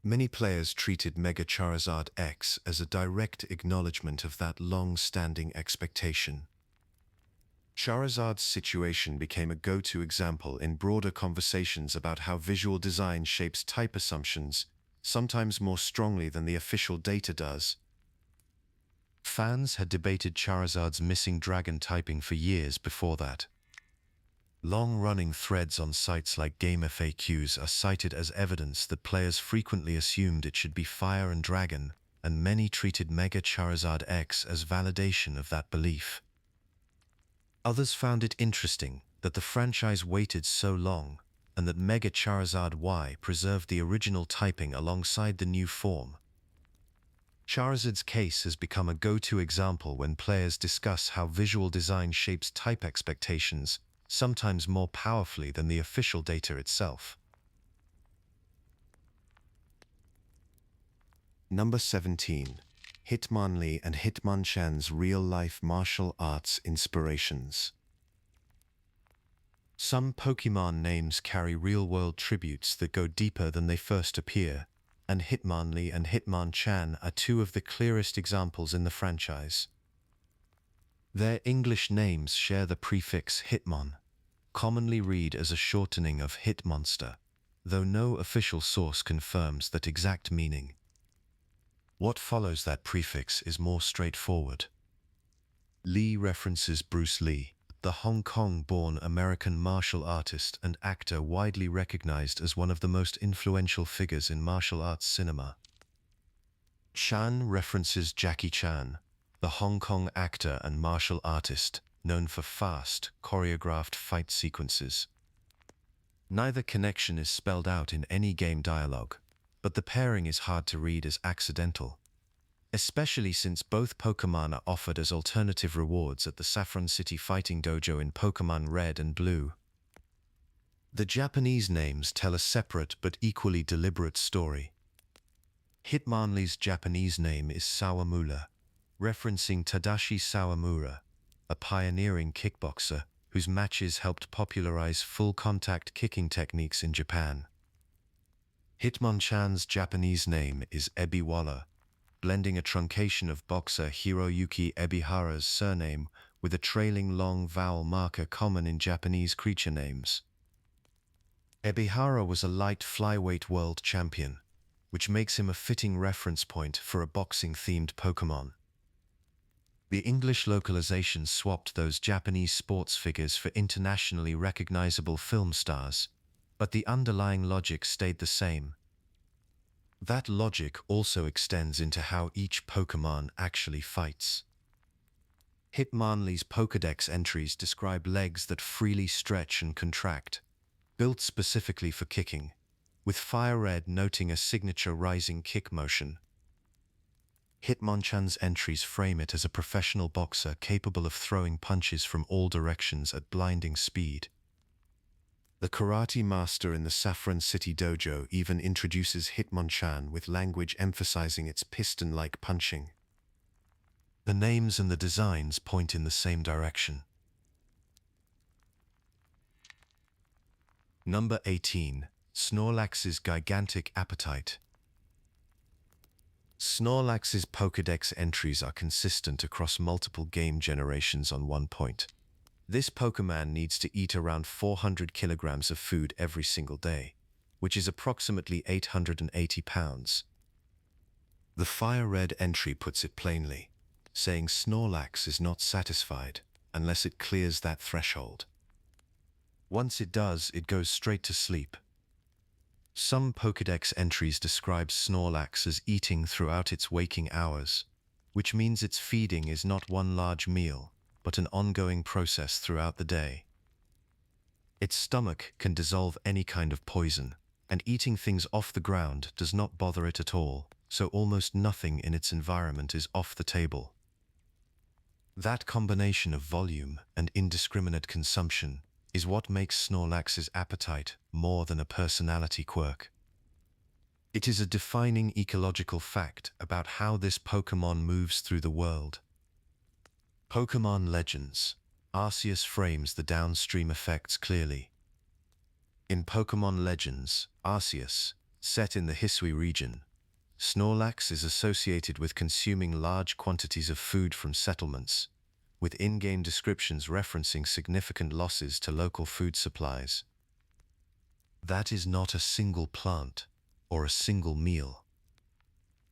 Many players treated Mega Charizard X as a direct acknowledgement of that long-standing expectation. Charizard's situation became a go-to example in broader conversations about how visual design shapes type assumptions, sometimes more strongly than the official data does. Fans had debated Charizard's missing dragon typing for years before that. Long-running threads on sites like GameFAQs are cited as evidence that players frequently assumed it should be fire and dragon, and many treated Mega Charizard X as validation of that belief. Others found it interesting that the franchise waited so long, and that Mega Charizard Y preserved the original typing alongside the new form. Charizard's case has become a go-to example when players discuss how visual design shapes type expectations, sometimes more powerfully than the official data itself. Number 17. Hitmonlee and Hitmonchan's real-life martial arts inspirations. Some Pokémon names carry real-world tributes that go deeper than they first appear, and Hitmonlee and Hitmonchan are two of the clearest examples in the franchise. Their English names share the prefix Hitmon, commonly read as a shortening of Hitmonster, though no official source confirms that exact meaning. What follows that prefix is more straightforward. Lee references Bruce Lee, the Hong Kong-born American martial artist and actor widely recognized as one of the most influential figures in martial arts cinema. Chan references Jackie Chan, the Hong Kong actor and martial artist known for fast, choreographed fight sequences. Neither connection is spelled out in any game dialogue, but the pairing is hard to read as accidental, especially since both Pokémon are offered as alternative rewards at the Saffron City Fighting Dojo in Pokémon Red and Blue. The Japanese names tell a separate but equally deliberate story. Hitmonlee's Japanese name is Sawamura, referencing Tadashi Sawamura, a pioneering kickboxer whose matches helped popularize full-contact kicking techniques in Japan. Hitmonchan's Japanese name is Ebiwala, blending a truncation of boxer Hiroyuki Ebihara's surname with a trailing long vowel marker common in Japanese creature names. Ebihara was a light flyweight world champion, which makes him a fitting reference point for a boxing-themed Pokémon. The English localization swapped those Japanese sports figures for internationally recognizable film stars, but the underlying logic stayed the same. That logic also extends into how each Pokémon actually fights. Hitmonlee's Pokédex entries describe legs that freely stretch and contract, built specifically for kicking, with fire red noting a signature rising kick motion. Hitmonchan's entries frame it as a professional boxer capable of throwing punches from all directions at blinding speed. The karate master in the Saffron City dojo even introduces Hitmonchan with language emphasizing its piston-like punching. The names and the designs point in the same direction. Number 18. Snorlax's Gigantic Appetite. Snorlax's Pokédex entries are consistent across multiple game generations on one point. This Pokémon needs to eat around 400 kilograms of food every single day, which is approximately 880 pounds. The Fire Red entry puts it plainly, saying Snorlax is not satisfied unless it clears that threshold. Once it does, it goes straight to sleep. Some Pokédex entries describe Snorlax as eating throughout its waking hours, which means its feeding is not one large meal, but an ongoing process throughout the day. Its stomach can dissolve any kind of poison, and eating things off the ground does not bother it at all, so almost nothing in its environment is off the table. That combination of volume and indiscriminate consumption is what makes Snorlax's appetite more than a personality quirk. It is a defining ecological fact about how this Pokémon moves through the world. Pokémon Legends. Arceus frames the downstream effects clearly. In Pokémon Legends, Arceus, set in the Hisui region, Snorlax is associated with consuming large quantities of food from settlements, with in-game descriptions referencing significant losses to local food supplies. That is not a single plant or a single meal.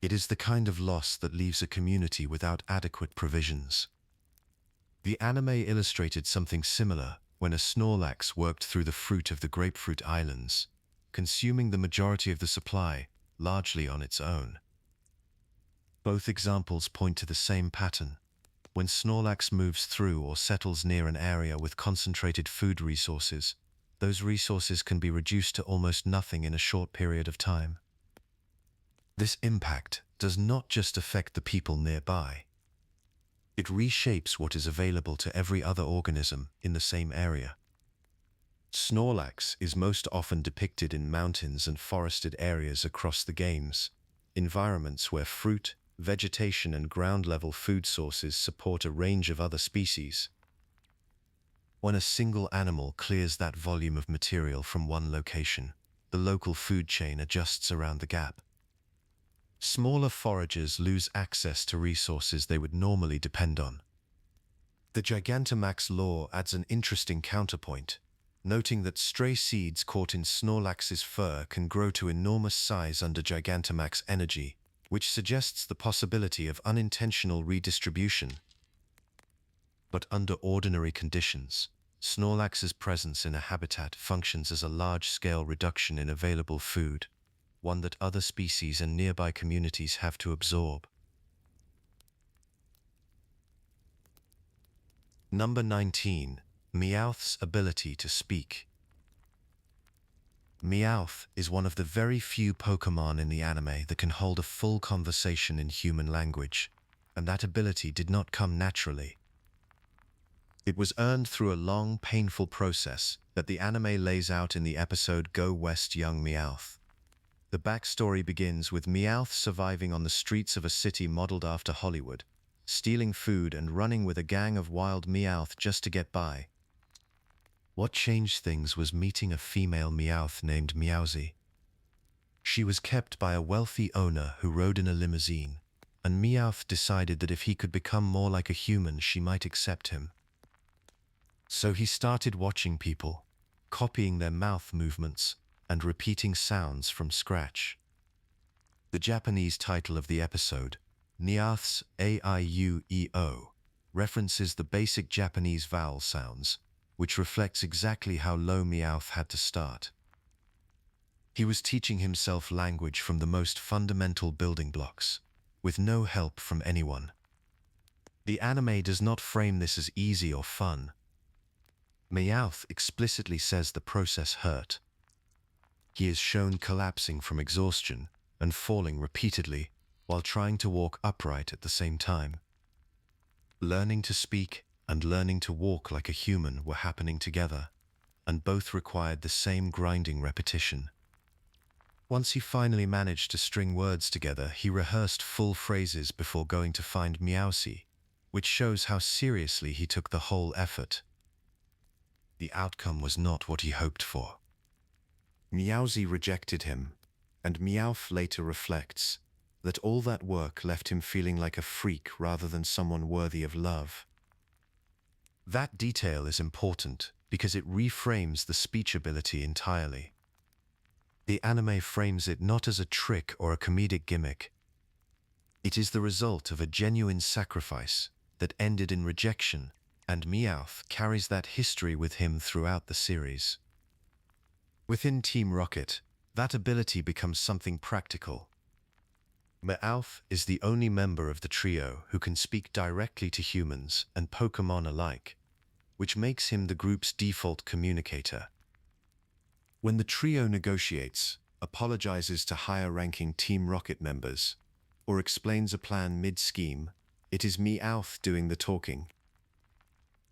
It is the kind of loss that leaves a community without adequate provisions. The anime illustrated something similar when a Snorlax worked through the fruit of the Grapefruit Islands, consuming the majority of the supply, largely on its own. Both examples point to the same pattern. When Snorlax moves through or settles near an area with concentrated food resources, those resources can be reduced to almost nothing in a short period of time. This impact does not just affect the people nearby. It reshapes what is available to every other organism in the same area. Snorlax is most often depicted in mountains and forested areas across the games, environments where fruit, vegetation and ground-level food sources support a range of other species. When a single animal clears that volume of material from one location, the local food chain adjusts around the gap. Smaller foragers lose access to resources they would normally depend on. The Gigantamax lore adds an interesting counterpoint, noting that stray seeds caught in Snorlax's fur can grow to enormous size under Gigantamax energy, which suggests the possibility of unintentional redistribution. But under ordinary conditions, Snorlax's presence in a habitat functions as a large-scale reduction in available food, one that other species and nearby communities have to absorb. Number 19. Meowth's ability to speak. Meowth is one of the very few Pokémon in the anime that can hold a full conversation in human language, and that ability did not come naturally. It was earned through a long, painful process that the anime lays out in the episode Go West Young Meowth. The backstory begins with Meowth surviving on the streets of a city modeled after Hollywood, stealing food and running with a gang of wild Meowth just to get by. What changed things was meeting a female Meowth named Meowsy. She was kept by a wealthy owner who rode in a limousine, and Meowth decided that if he could become more like a human, she might accept him. So he started watching people, copying their mouth movements, and repeating sounds from scratch. The Japanese title of the episode, Meowth's Aiueo, references the basic Japanese vowel sounds, which reflects exactly how low Meowth had to start. He was teaching himself language from the most fundamental building blocks, with no help from anyone. The anime does not frame this as easy or fun. Meowth explicitly says the process hurt. He is shown collapsing from exhaustion and falling repeatedly while trying to walk upright at the same time. Learning to speak and learning to walk like a human were happening together, and both required the same grinding repetition. Once he finally managed to string words together, he rehearsed full phrases before going to find Meowsy, which shows how seriously he took the whole effort. The outcome was not what he hoped for. Meowsy rejected him, and Meowth later reflects that all that work left him feeling like a freak rather than someone worthy of love. That detail is important because it reframes the speech ability entirely. The anime frames it not as a trick or a comedic gimmick. It is the result of a genuine sacrifice that ended in rejection, and Meowth carries that history with him throughout the series. Within Team Rocket, that ability becomes something practical. Meowth is the only member of the trio who can speak directly to humans and Pokémon alike, which makes him the group's default communicator. When the trio negotiates, apologizes to higher-ranking Team Rocket members, or explains a plan mid-scheme, it is Meowth doing the talking.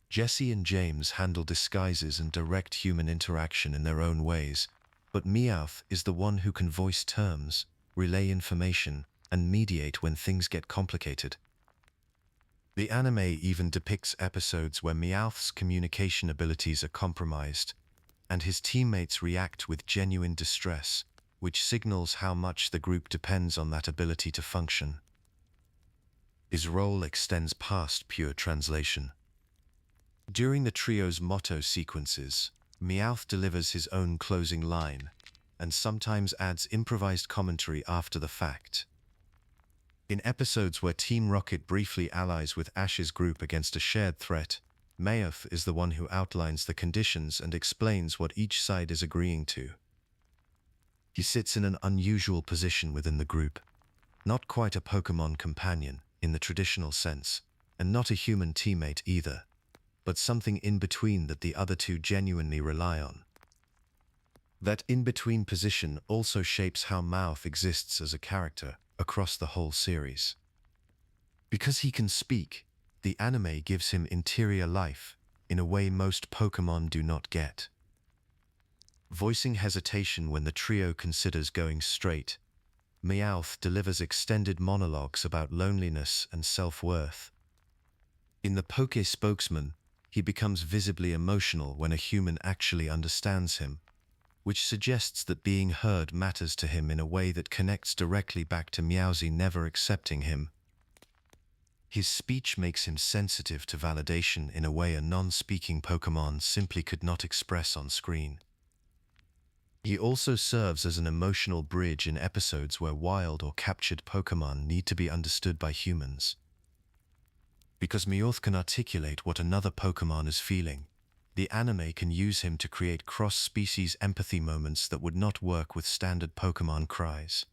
Jessie and James handle disguises and direct human interaction in their own ways, but Meowth is the one who can voice terms, relay information, and mediate when things get complicated. The anime even depicts episodes where Meowth's communication abilities are compromised, and his teammates react with genuine distress, which signals how much the group depends on that ability to function. His role extends past pure translation. During the trio's motto sequences, Meowth delivers his own closing line, and sometimes adds improvised commentary after the fact. In episodes where Team Rocket briefly allies with Ash's group against a shared threat, Meowth is the one who outlines the conditions and explains what each side is agreeing to. He sits in an unusual position within the group, not quite a Pokémon companion in the traditional sense, and not a human teammate either, but something in between that the other two genuinely rely on. That in-between position also shapes how Meowth exists as a character across the whole series. Because he can speak, the anime gives him interior life in a way most Pokémon do not get. Voicing hesitation when the trio considers going straight, Meowth delivers extended monologues about loneliness and self-worth. In the Poke Spokesman, he becomes visibly emotional when a human actually understands him, which suggests that being heard matters to him in a way that connects directly back to Meowsy never accepting him. His speech makes him sensitive to validation in a way a non-speaking Pokémon simply could not express on screen. He also serves as an emotional bridge in episodes where wild or captured Pokémon need to be understood by humans. Because Meowth can articulate what another Pokémon is feeling, the anime can use him to create cross-species empathy moments that would not work with standard Pokémon cries.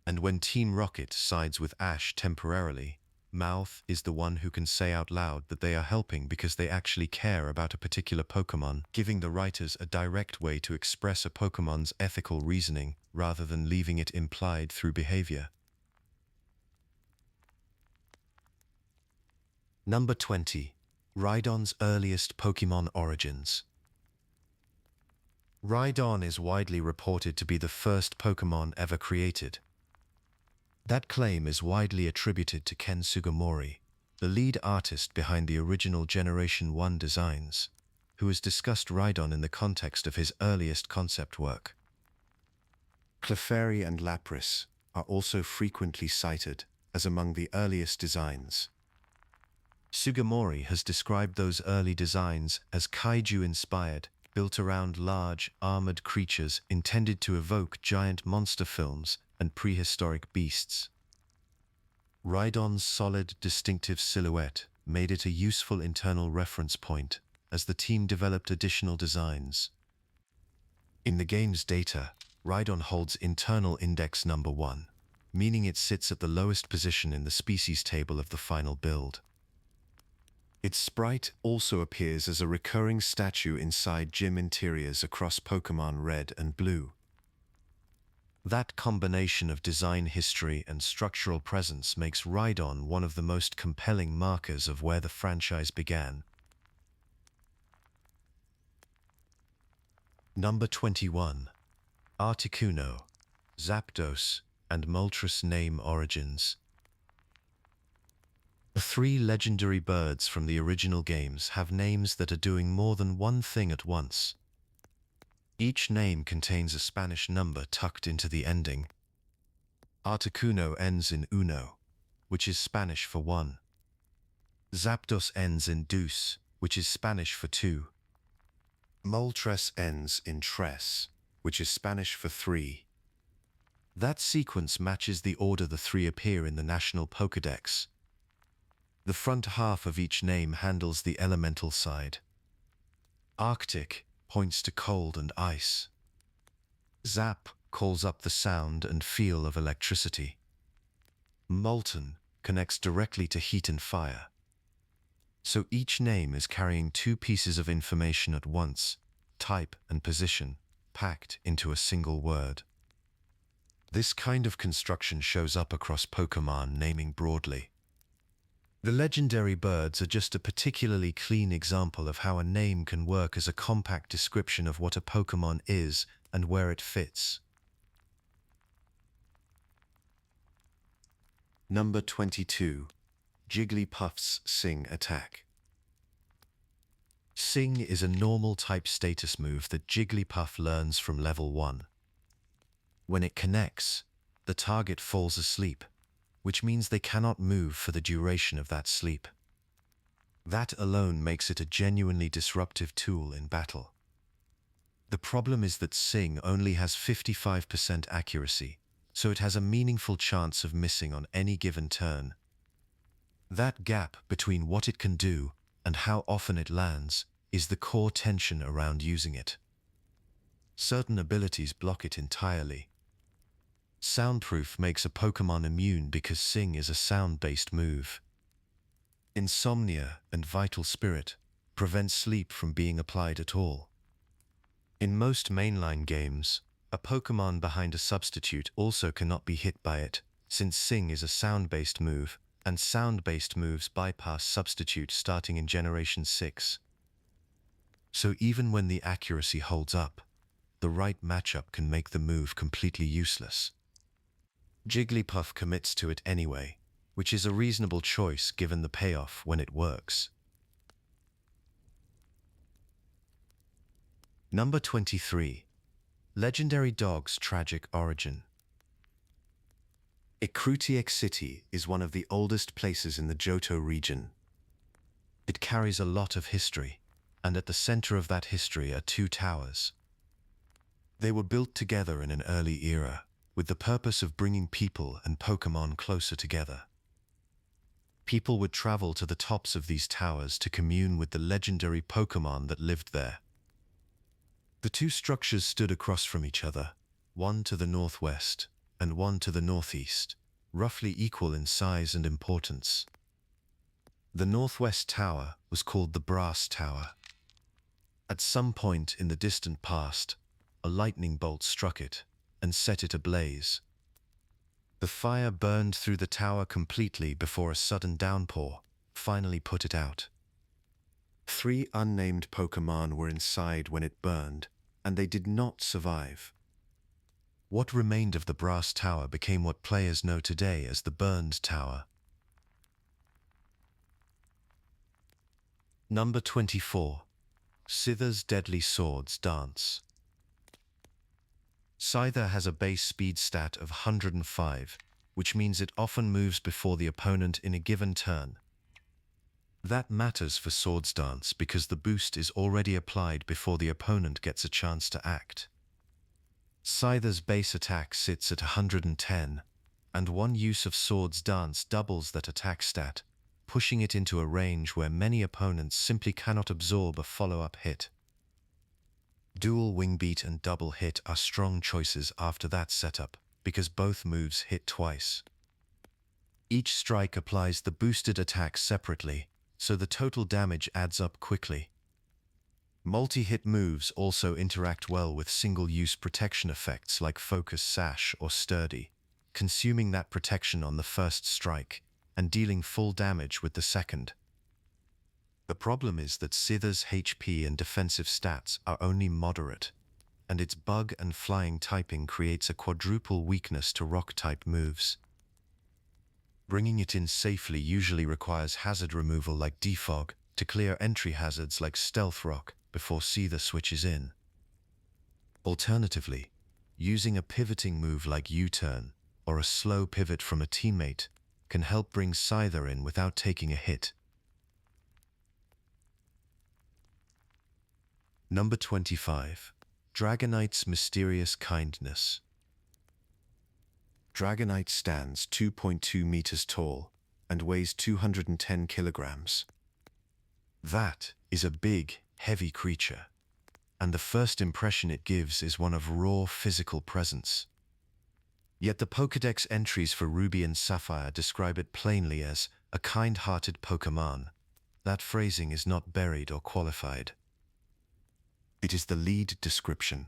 And when Team Rocket sides with Ash temporarily, Meowth is the one who can say out loud that they are helping because they actually care about a particular Pokémon, giving the writers a direct way to express a Pokémon's ethical reasoning rather than leaving it implied through behavior. Number 20. Rhydon's earliest Pokémon origins. Rhydon is widely reported to be the first Pokémon ever created. That claim is widely attributed to Ken Sugimori, the lead artist behind the original Generation 1 designs, who has discussed Rhydon in the context of his earliest concept work. Clefairy and Lapras are also frequently cited as among the earliest designs. Sugimori has described those early designs as kaiju-inspired, built around large, armored creatures intended to evoke giant monster films and prehistoric beasts. Rhydon's solid, distinctive silhouette made it a useful internal reference point as the team developed additional designs. In the game's data, Rhydon holds internal index number 1, meaning it sits at the lowest position in the species table of the final build. Its sprite also appears as a recurring statue inside gym interiors across Pokémon Red and Blue. That combination of design history and structural presence makes Rhydon one of the most compelling markers of where the franchise began. Number 21. Articuno, Zapdos, and Moltres name origins. The three legendary birds from the original games have names that are doing more than one thing at once. Each name contains a Spanish number tucked into the ending. Articuno ends in uno, which is Spanish for one. Zapdos ends in dos, which is Spanish for two. Moltres ends in tres, which is Spanish for three. That sequence matches the order the three appear in the National Pokédex. The front half of each name handles the elemental side. Arctic points to cold and ice. Zap calls up the sound and feel of electricity. Molten connects directly to heat and fire. So each name is carrying two pieces of information at once, type and position, packed into a single word. This kind of construction shows up across Pokémon naming broadly. The legendary birds are just a particularly clean example of how a name can work as a compact description of what a Pokémon is and where it fits. Number 22. Jigglypuff's Sing attack. Sing is a normal type status move that Jigglypuff learns from level 1. When it connects, the target falls asleep, which means they cannot move for the duration of that sleep. That alone makes it a genuinely disruptive tool in battle. The problem is that Sing only has 55% accuracy, so it has a meaningful chance of missing on any given turn. That gap between what it can do and how often it lands is the core tension around using it. Certain abilities block it entirely. Soundproof makes a Pokémon immune because Sing is a sound-based move. Insomnia and Vital Spirit prevent sleep from being applied at all. In most mainline games, a Pokémon behind a substitute also cannot be hit by it, since Sing is a sound-based move, and sound-based moves bypass substitute starting in Generation 6. So even when the accuracy holds up, the right matchup can make the move completely useless. Jigglypuff commits to it anyway, which is a reasonable choice given the payoff when it works. Number 23. Legendary Dog's tragic origin. Ecruteak City is one of the oldest places in the Johto region. It carries a lot of history, and at the center of that history are two towers. They were built together in an early era, with the purpose of bringing people and Pokémon closer together. People would travel to the tops of these towers to commune with the legendary Pokémon that lived there. The two structures stood across from each other, one to the northwest and one to the northeast, roughly equal in size and importance. The northwest tower was called the Brass Tower. At some point in the distant past, a lightning bolt struck it and set it ablaze. The fire burned through the tower completely before a sudden downpour finally put it out. 3 unnamed Pokémon were inside when it burned, and they did not survive. What remained of the Brass Tower became what players know today as the Burned Tower. Number 24. Scyther's Deadly Swords Dance. Scyther has a base speed stat of 105, which means it often moves before the opponent in a given turn. That matters for Swords Dance because the boost is already applied before the opponent gets a chance to act. Scyther's base attack sits at 110, and one use of Swords Dance doubles that attack stat, pushing it into a range where many opponents simply cannot absorb a follow-up hit. Dual Wing Beat and Double Hit are strong choices after that setup, because both moves hit twice. Each strike applies the boosted attack separately, so the total damage adds up quickly. Multi-hit moves also interact well with single-use protection effects like Focus Sash or Sturdy, consuming that protection on the first strike and dealing full damage with the second. The problem is that Scyther's HP and defensive stats are only moderate, and its bug and flying typing creates a quadruple weakness to rock-type moves. Bringing it in safely usually requires hazard removal like Defog to clear entry hazards like Stealth Rock before Scyther switches in. Alternatively, using a pivoting move like U-turn or a slow pivot from a teammate can help bring Scyther in without taking a hit. Number 25. Dragonite's Mysterious Kindness. Dragonite stands 2.2 meters tall and weighs 210 kilograms. That is a big, heavy creature, and the first impression it gives is one of raw physical presence. Yet the Pokédex entries for Ruby and Sapphire describe it plainly as a kind-hearted Pokémon. That phrasing is not buried or qualified. It is the lead description.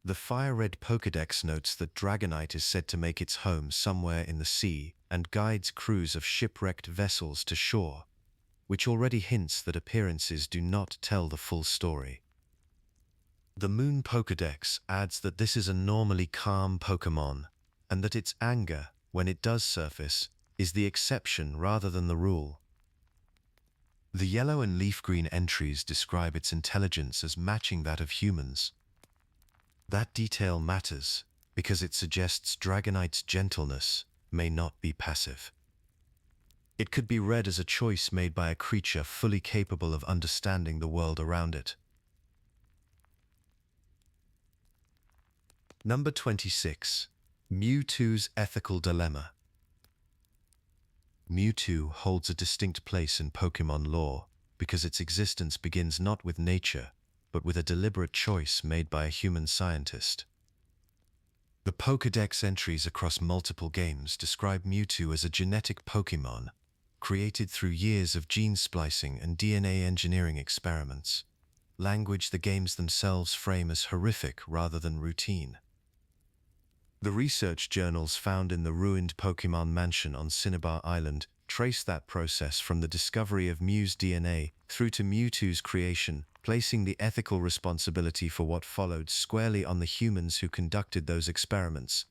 The Fire-Red Pokédex notes that Dragonite is said to make its home somewhere in the sea and guides crews of shipwrecked vessels to shore, which already hints that appearances do not tell the full story. The Moon Pokédex adds that this is a normally calm Pokémon, and that its anger, when it does surface, is the exception rather than the rule. The Yellow and Leaf Green entries describe its intelligence as matching that of humans. That detail matters because it suggests Dragonite's gentleness may not be passive. It could be read as a choice made by a creature fully capable of understanding the world around it. Number 26. Mewtwo's Ethical Dilemma. Mewtwo holds a distinct place in Pokémon lore because its existence begins not with nature, but with a deliberate choice made by a human scientist. The Pokédex entries across multiple games describe Mewtwo as a genetic Pokémon, created through years of gene splicing and DNA engineering experiments, language the games themselves frame as horrific rather than routine. The research journals found in the ruined Pokémon Mansion on Cinnabar Island trace that process from the discovery of Mew's DNA through to Mewtwo's creation, placing the ethical responsibility for what followed squarely on the humans who conducted those experiments.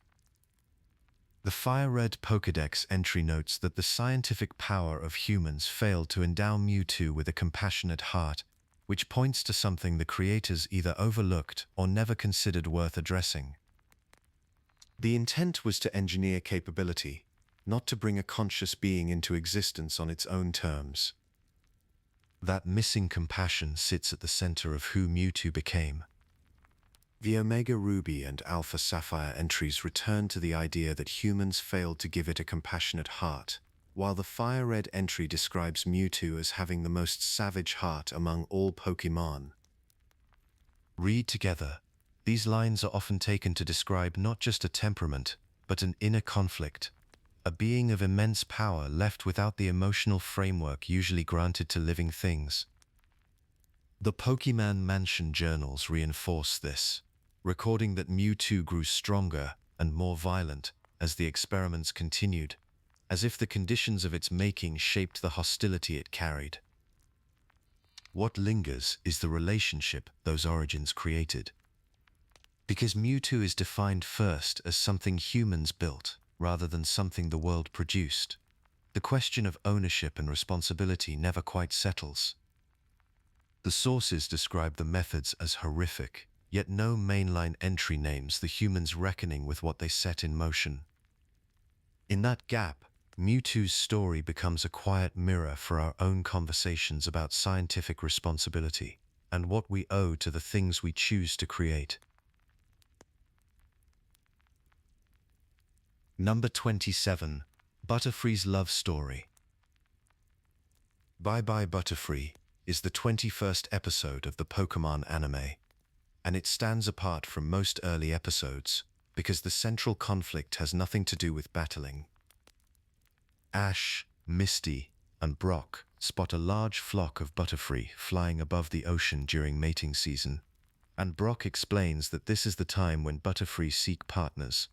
The Fire-Red Pokédex entry notes that the scientific power of humans failed to endow Mewtwo with a compassionate heart, which points to something the creators either overlooked or never considered worth addressing. The intent was to engineer capability, not to bring a conscious being into existence on its own terms. That missing compassion sits at the center of who Mewtwo became. The Omega Ruby and Alpha Sapphire entries return to the idea that humans failed to give it a compassionate heart, while the Fire Red entry describes Mewtwo as having the most savage heart among all Pokémon. Read together. These lines are often taken to describe not just a temperament, but an inner conflict, a being of immense power left without the emotional framework usually granted to living things. The Pokémon Mansion journals reinforce this, recording that Mewtwo grew stronger and more violent as the experiments continued, as if the conditions of its making shaped the hostility it carried. What lingers is the relationship those origins created. Because Mewtwo is defined first as something humans built, rather than something the world produced, the question of ownership and responsibility never quite settles. The sources describe the methods as horrific, yet no mainline entry names the humans reckoning with what they set in motion. In that gap, Mewtwo's story becomes a quiet mirror for our own conversations about scientific responsibility and what we owe to the things we choose to create. Number 27. Butterfree's Love Story. Bye Bye Butterfree is the 21st episode of the Pokémon anime, and it stands apart from most early episodes because the central conflict has nothing to do with battling. Ash, Misty, and Brock spot a large flock of butterfree flying above the ocean during mating season, and Brock explains that this is the time when butterfree seek partners.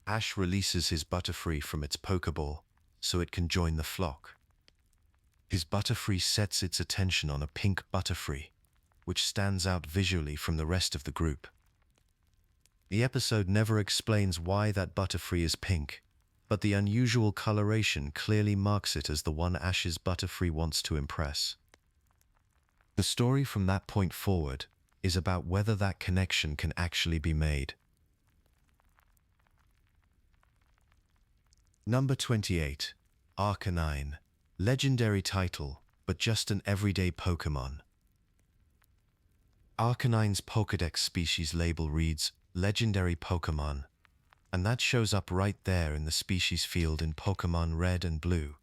Ash releases his butterfree from its Pokeball so it can join the flock. His butterfree sets its attention on a pink butterfree, which stands out visually from the rest of the group. The episode never explains why that butterfree is pink, but the unusual coloration clearly marks it as the one Ash's butterfree wants to impress. The story from that point forward is about whether that connection can actually be made. Number 28. Arcanine. Legendary title, but just an everyday Pokémon. Arcanine's Pokédex species label reads, Legendary Pokémon, and that shows up right there in the species field in Pokémon Red and Blue.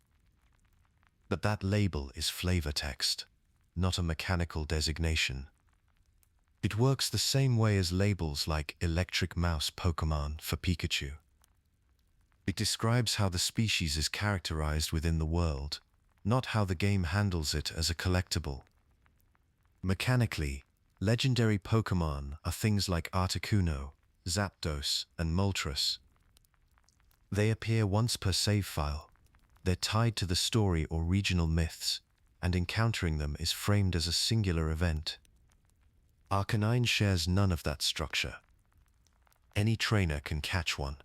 But that label is flavor text, not a mechanical designation. It works the same way as labels like Electric Mouse Pokémon for Pikachu. It describes how the species is characterized within the world, not how the game handles it as a collectible. Mechanically, legendary Pokémon are things like Articuno, Zapdos, and Moltres. They appear once per save file. They're tied to the story or regional myths, and encountering them is framed as a singular event. Arcanine shares none of that structure. Any trainer can catch one.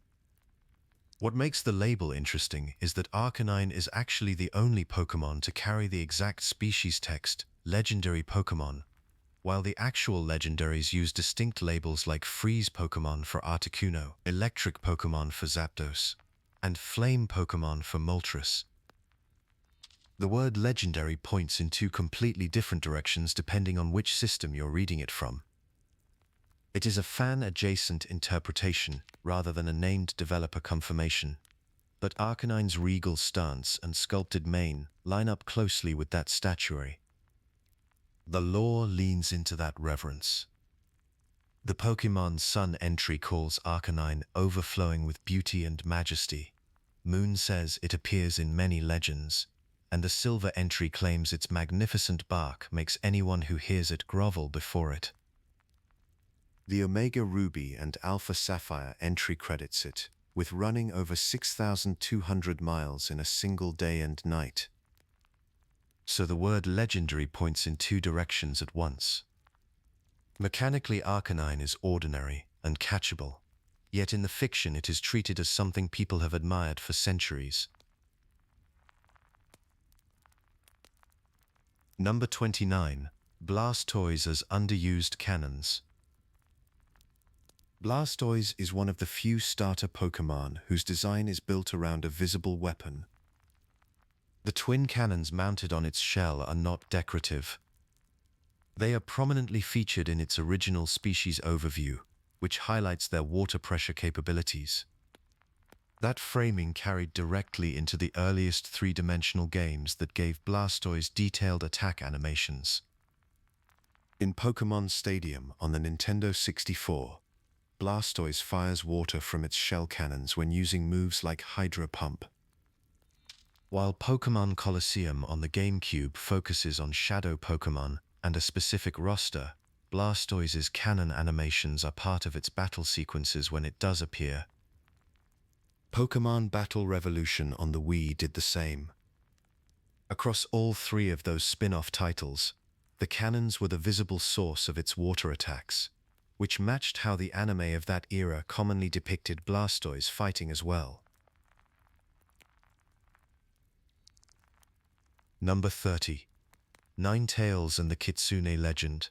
What makes the label interesting is that Arcanine is actually the only Pokémon to carry the exact species text, Legendary Pokémon, while the actual legendaries use distinct labels like Freeze Pokémon for Articuno, Electric Pokémon for Zapdos, and Flame Pokémon for Moltres. The word legendary points in two completely different directions depending on which system you're reading it from. It is a fan-adjacent interpretation rather than a named developer confirmation, but Arcanine's regal stance and sculpted mane line up closely with that statuary. The lore leans into that reverence. The Pokémon Sun entry calls Arcanine overflowing with beauty and majesty. Moon says it appears in many legends, and the Silver entry claims its magnificent bark makes anyone who hears it grovel before it. The Omega Ruby and Alpha Sapphire entry credits it with running over 6,200 miles in a single day and night. So the word legendary points in two directions at once. Mechanically, Arcanine is ordinary and catchable, yet in the fiction it is treated as something people have admired for centuries. Number 29. Blastoise as underused cannons. Blastoise is one of the few starter Pokémon whose design is built around a visible weapon. The twin cannons mounted on its shell are not decorative. They are prominently featured in its original species overview, which highlights their water pressure capabilities. That framing carried directly into the earliest three-dimensional games that gave Blastoise detailed attack animations. In Pokémon Stadium on the Nintendo 64, Blastoise fires water from its shell cannons when using moves like Hydro Pump. While Pokémon Colosseum on the GameCube focuses on shadow Pokémon and a specific roster, Blastoise's cannon animations are part of its battle sequences when it does appear. Pokémon Battle Revolution on the Wii did the same. Across all three of those spin-off titles, the cannons were the visible source of its water attacks, which matched how the anime of that era commonly depicted Blastoise fighting as well. Number 30. Ninetales and the Kitsune Legend.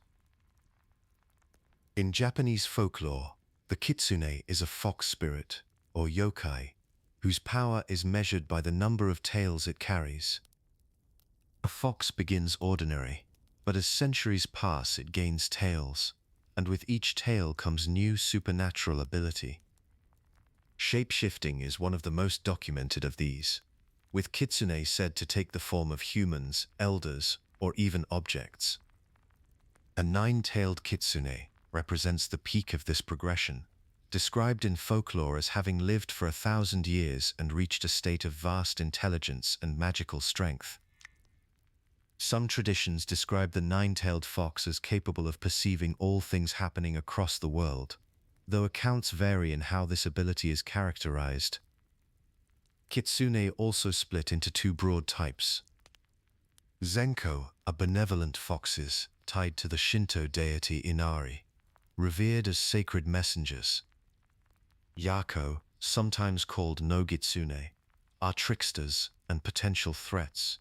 In Japanese folklore, the kitsune is a fox spirit, or yokai, whose power is measured by the number of tails it carries. A fox begins ordinary, but as centuries pass it gains tails, and with each tail comes new supernatural ability. Shape-shifting is one of the most documented of these, with kitsune said to take the form of humans, elders, or even objects. A nine-tailed kitsune represents the peak of this progression, described in folklore as having lived for 1,000 years and reached a state of vast intelligence and magical strength. Some traditions describe the nine-tailed fox as capable of perceiving all things happening across the world, though accounts vary in how this ability is characterized. Kitsune also split into two broad types. Zenko are benevolent foxes tied to the Shinto deity Inari, revered as sacred messengers. Yako, sometimes called Nogitsune, are tricksters and potential threats,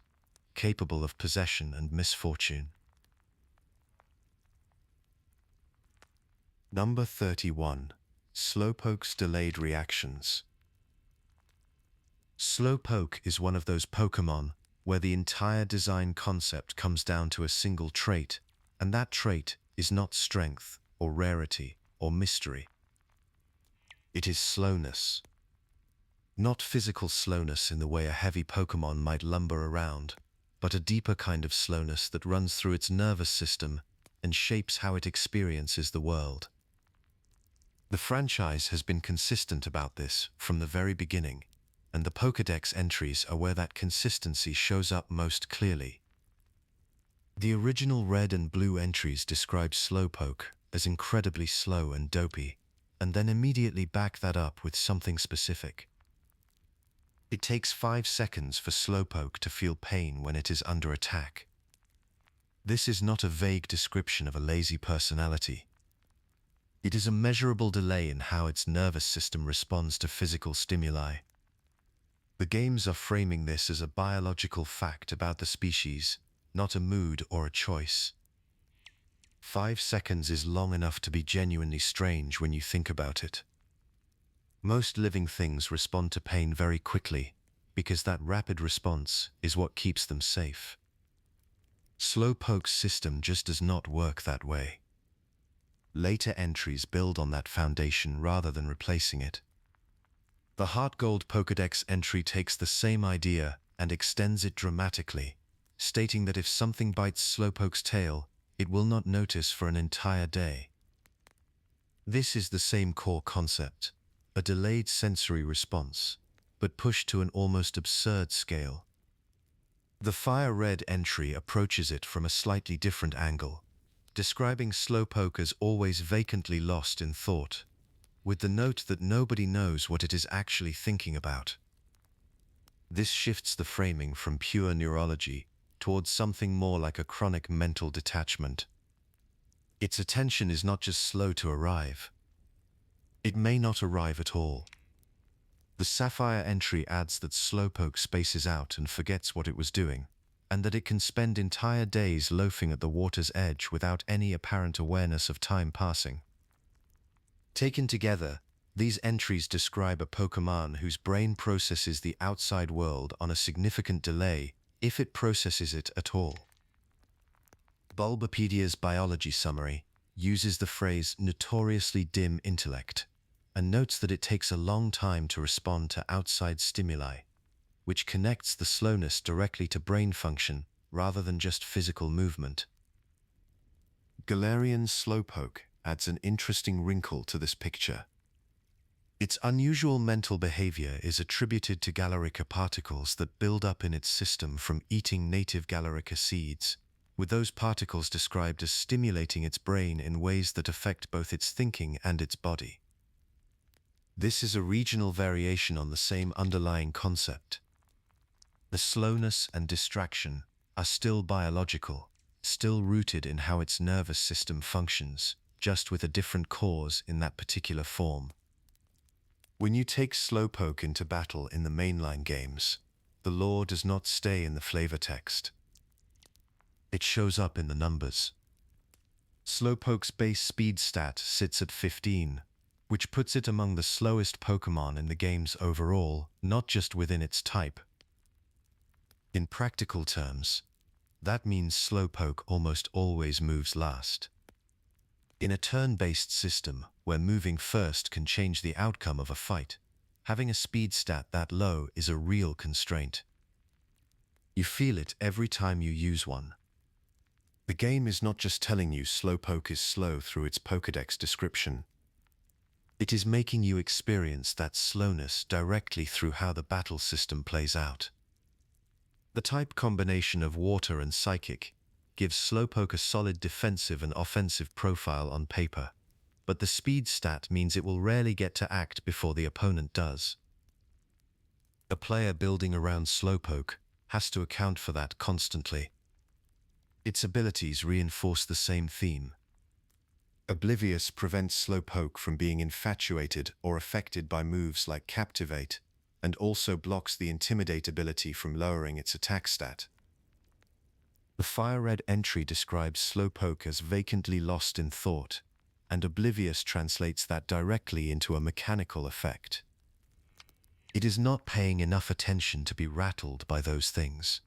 capable of possession and misfortune. Number 31. Slowpoke's delayed reactions. Slowpoke is one of those Pokémon where the entire design concept comes down to a single trait, and that trait is not strength or rarity or mystery. It is slowness. Not physical slowness in the way a heavy Pokémon might lumber around, but a deeper kind of slowness that runs through its nervous system and shapes how it experiences the world. The franchise has been consistent about this from the very beginning, and the Pokédex entries are where that consistency shows up most clearly. The original red and blue entries describe Slowpoke as incredibly slow and dopey, and then immediately back that up with something specific. It takes 5 seconds for Slowpoke to feel pain when it is under attack. This is not a vague description of a lazy personality. It is a measurable delay in how its nervous system responds to physical stimuli. The games are framing this as a biological fact about the species, not a mood or a choice. 5 seconds is long enough to be genuinely strange when you think about it. Most living things respond to pain very quickly, because that rapid response is what keeps them safe. Slowpoke's system just does not work that way. Later entries build on that foundation rather than replacing it. The Heart Gold Pokédex entry takes the same idea and extends it dramatically, stating that if something bites Slowpoke's tail, it will not notice for an entire day. This is the same core concept, a delayed sensory response, but pushed to an almost absurd scale. The Fire Red entry approaches it from a slightly different angle, describing Slowpoke as always vacantly lost in thought, with the note that nobody knows what it is actually thinking about. This shifts the framing from pure neurology towards something more like a chronic mental detachment. Its attention is not just slow to arrive. It may not arrive at all. The Sapphire entry adds that Slowpoke spaces out and forgets what it was doing, and that it can spend entire days loafing at the water's edge without any apparent awareness of time passing. Taken together, these entries describe a Pokémon whose brain processes the outside world on a significant delay, if it processes it at all. Bulbapedia's biology summary uses the phrase notoriously dim intellect, and notes that it takes a long time to respond to outside stimuli, which connects the slowness directly to brain function rather than just physical movement. Galarian's Slowpoke adds an interesting wrinkle to this picture. Its unusual mental behavior is attributed to Galarica particles that build up in its system from eating native Galarica seeds, with those particles described as stimulating its brain in ways that affect both its thinking and its body. This is a regional variation on the same underlying concept. The slowness and distraction are still biological, still rooted in how its nervous system functions, just with a different cause in that particular form. When you take Slowpoke into battle in the mainline games, the lore does not stay in the flavor text. It shows up in the numbers. Slowpoke's base speed stat sits at 15, which puts it among the slowest Pokémon in the games overall, not just within its type. In practical terms, that means Slowpoke almost always moves last. In a turn-based system, where moving first can change the outcome of a fight, having a speed stat that low is a real constraint. You feel it every time you use one. The game is not just telling you Slowpoke is slow through its Pokédex description. It is making you experience that slowness directly through how the battle system plays out. The type combination of water and psychic gives Slowpoke a solid defensive and offensive profile on paper, but the speed stat means it will rarely get to act before the opponent does. A player building around Slowpoke has to account for that constantly. Its abilities reinforce the same theme. Oblivious prevents Slowpoke from being infatuated or affected by moves like Captivate, and also blocks the Intimidate ability from lowering its attack stat. The Fire Red entry describes Slowpoke as vacantly lost in thought, and Oblivious translates that directly into a mechanical effect. It is not paying enough attention to be rattled by those things.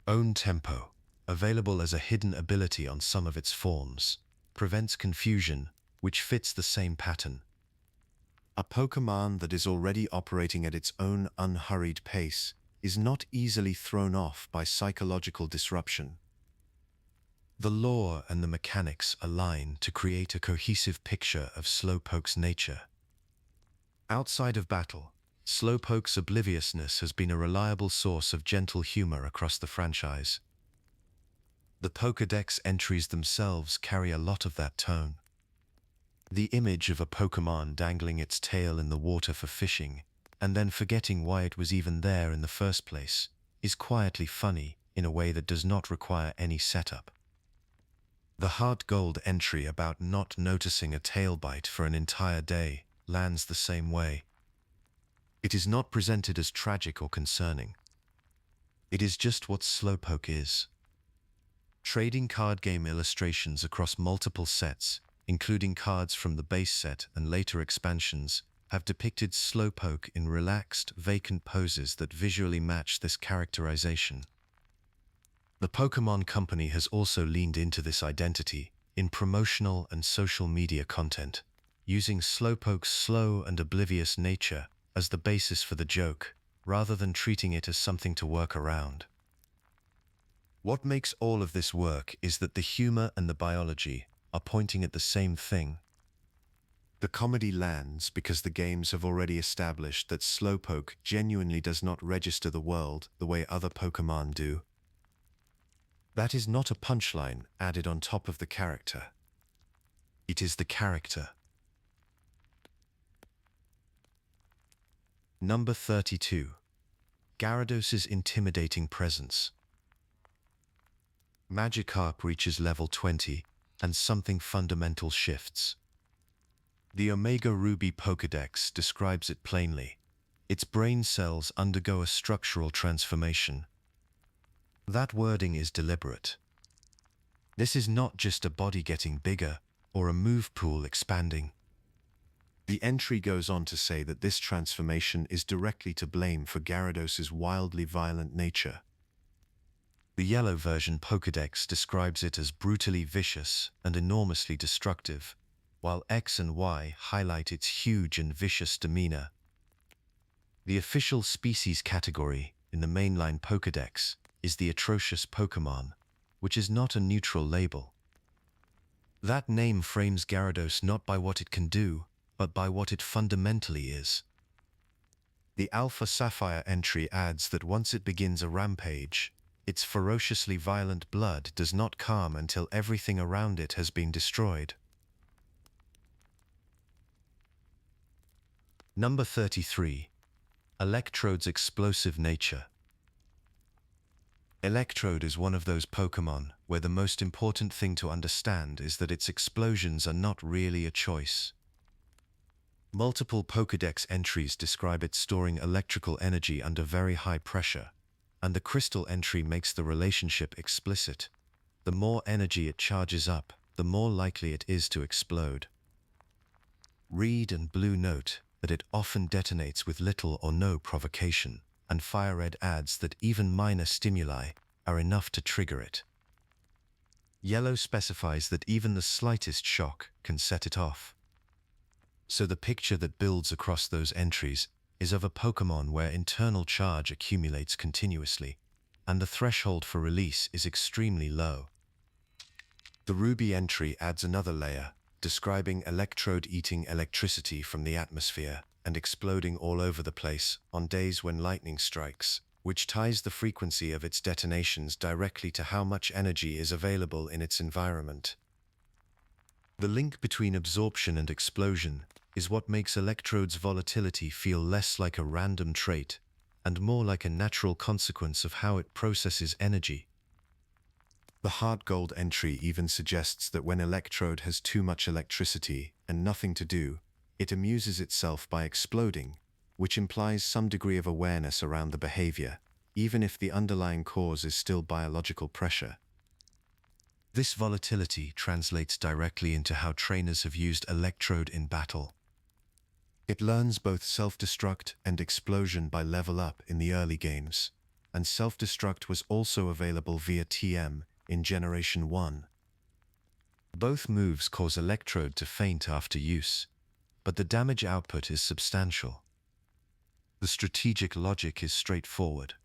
Own Tempo, available as a hidden ability on some of its forms, prevents confusion, which fits the same pattern. A Pokémon that is already operating at its own unhurried pace is not easily thrown off by psychological disruption. The lore and the mechanics align to create a cohesive picture of Slowpoke's nature. Outside of battle, Slowpoke's obliviousness has been a reliable source of gentle humor across the franchise. The Pokédex entries themselves carry a lot of that tone. The image of a Pokémon dangling its tail in the water for fishing, and then forgetting why it was even there in the first place, is quietly funny in a way that does not require any setup. The Heart Gold entry about not noticing a tail bite for an entire day lands the same way. It is not presented as tragic or concerning. It is just what Slowpoke is. Trading card game illustrations across multiple sets, including cards from the base set and later expansions, have depicted Slowpoke in relaxed, vacant poses that visually match this characterization. The Pokémon Company has also leaned into this identity in promotional and social media content, using Slowpoke's slow and oblivious nature as the basis for the joke, rather than treating it as something to work around. What makes all of this work is that the humor and the biology are pointing at the same thing. The comedy lands because the games have already established that Slowpoke genuinely does not register the world the way other Pokémon do. That is not a punchline added on top of the character. It is the character. Number 32. Gyarados's intimidating presence. Magikarp reaches level 20, and something fundamental shifts. The Omega Ruby Pokédex describes it plainly. Its brain cells undergo a structural transformation. That wording is deliberate. This is not just a body getting bigger or a move pool expanding. The entry goes on to say that this transformation is directly to blame for Gyarados's wildly violent nature. The yellow version Pokédex describes it as brutally vicious and enormously destructive, while X and Y highlight its huge and vicious demeanor. The official species category in the mainline Pokédex is the atrocious Pokémon, which is not a neutral label. That name frames Gyarados not by what it can do, but by what it fundamentally is. The Alpha Sapphire entry adds that once it begins a rampage, its ferociously violent blood does not calm until everything around it has been destroyed. Number 33. Electrode's explosive nature. Electrode is one of those Pokémon where the most important thing to understand is that its explosions are not really a choice. Multiple Pokédex entries describe it storing electrical energy under very high pressure, and the crystal entry makes the relationship explicit. The more energy it charges up, the more likely it is to explode. Reed and Blue note that it often detonates with little or no provocation, and Fire Red adds that even minor stimuli are enough to trigger it. Yellow specifies that even the slightest shock can set it off. So the picture that builds across those entries is of a Pokémon where internal charge accumulates continuously, and the threshold for release is extremely low. The Ruby entry adds another layer, describing Electrode eating electricity from the atmosphere and exploding all over the place on days when lightning strikes. which ties the frequency of its detonations directly to how much energy is available in its environment. The link between absorption and explosion is what makes Electrode's volatility feel less like a random trait and more like a natural consequence of how it processes energy. The Heart Gold entry even suggests that when Electrode has too much electricity and nothing to do, it amuses itself by exploding, which implies some degree of awareness around the behavior, even if the underlying cause is still biological pressure. This volatility translates directly into how trainers have used Electrode in battle. It learns both self-destruct and explosion by level up in the early games, and self-destruct was also available via TM in Generation 1. Both moves cause Electrode to faint after use, but the damage output is substantial. The strategic logic is straightforward.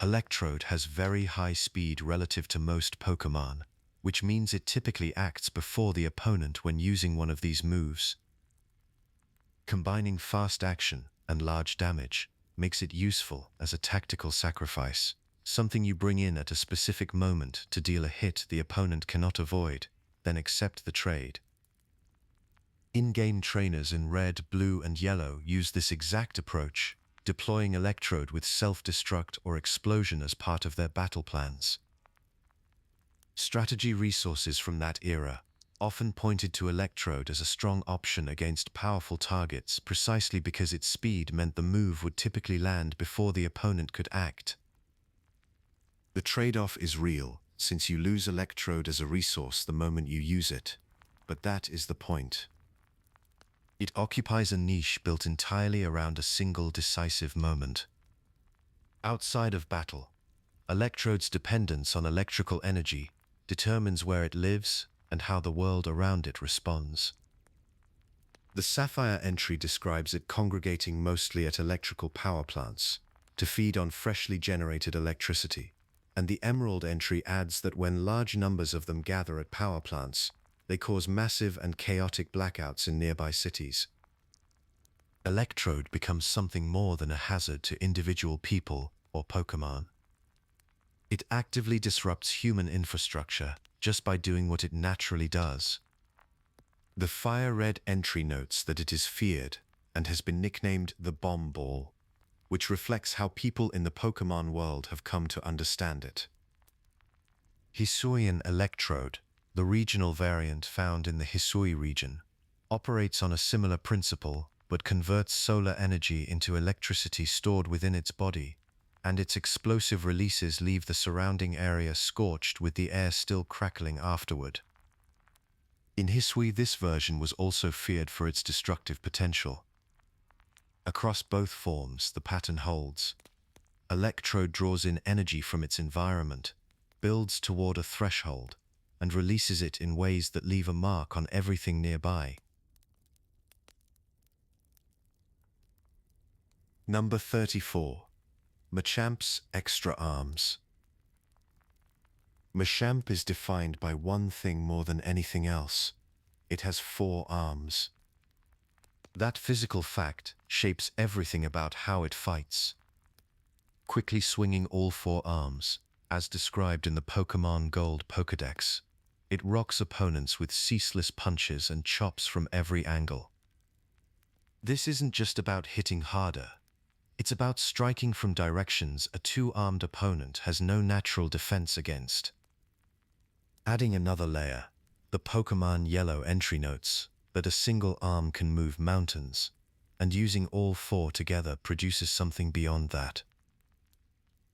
Electrode has very high speed relative to most Pokémon, which means it typically acts before the opponent when using one of these moves. Combining fast action and large damage makes it useful as a tactical sacrifice, something you bring in at a specific moment to deal a hit the opponent cannot avoid, then accept the trade. In-game trainers in Red, Blue, and Yellow use this exact approach, deploying Electrode with self-destruct or explosion as part of their battle plans. Strategy resources from that era often pointed to Electrode as a strong option against powerful targets precisely because its speed meant the move would typically land before the opponent could act. The trade-off is real, since you lose Electrode as a resource the moment you use it, but that is the point. It occupies a niche built entirely around a single decisive moment. Outside of battle, Electrode's dependence on electrical energy determines where it lives and how the world around it responds. The Sapphire entry describes it congregating mostly at electrical power plants to feed on freshly generated electricity, and the Emerald entry adds that when large numbers of them gather at power plants, they cause massive and chaotic blackouts in nearby cities. Electrode becomes something more than a hazard to individual people or Pokémon. It actively disrupts human infrastructure just by doing what it naturally does. The Fire Red entry notes that it is feared and has been nicknamed the Bomb Ball, which reflects how people in the Pokémon world have come to understand it. Hisuian Electrode, the regional variant found in the Hisui region, operates on a similar principle but converts solar energy into electricity stored within its body, and its explosive releases leave the surrounding area scorched with the air still crackling afterward. In Hisui, this version was also feared for its destructive potential. Across both forms, the pattern holds. Electrode draws in energy from its environment, builds toward a threshold, and releases it in ways that leave a mark on everything nearby. Number 34. Machamp's Extra Arms. Machamp is defined by one thing more than anything else. It has 4 arms. That physical fact shapes everything about how it fights. Quickly swinging all 4 arms, as described in the Pokémon Gold Pokédex, it rocks opponents with ceaseless punches and chops from every angle. This isn't just about hitting harder. It's about striking from directions a 2-armed opponent has no natural defense against. Adding another layer, the Pokémon Yellow entry notes that a single arm can move mountains, and using all 4 together produces something beyond that.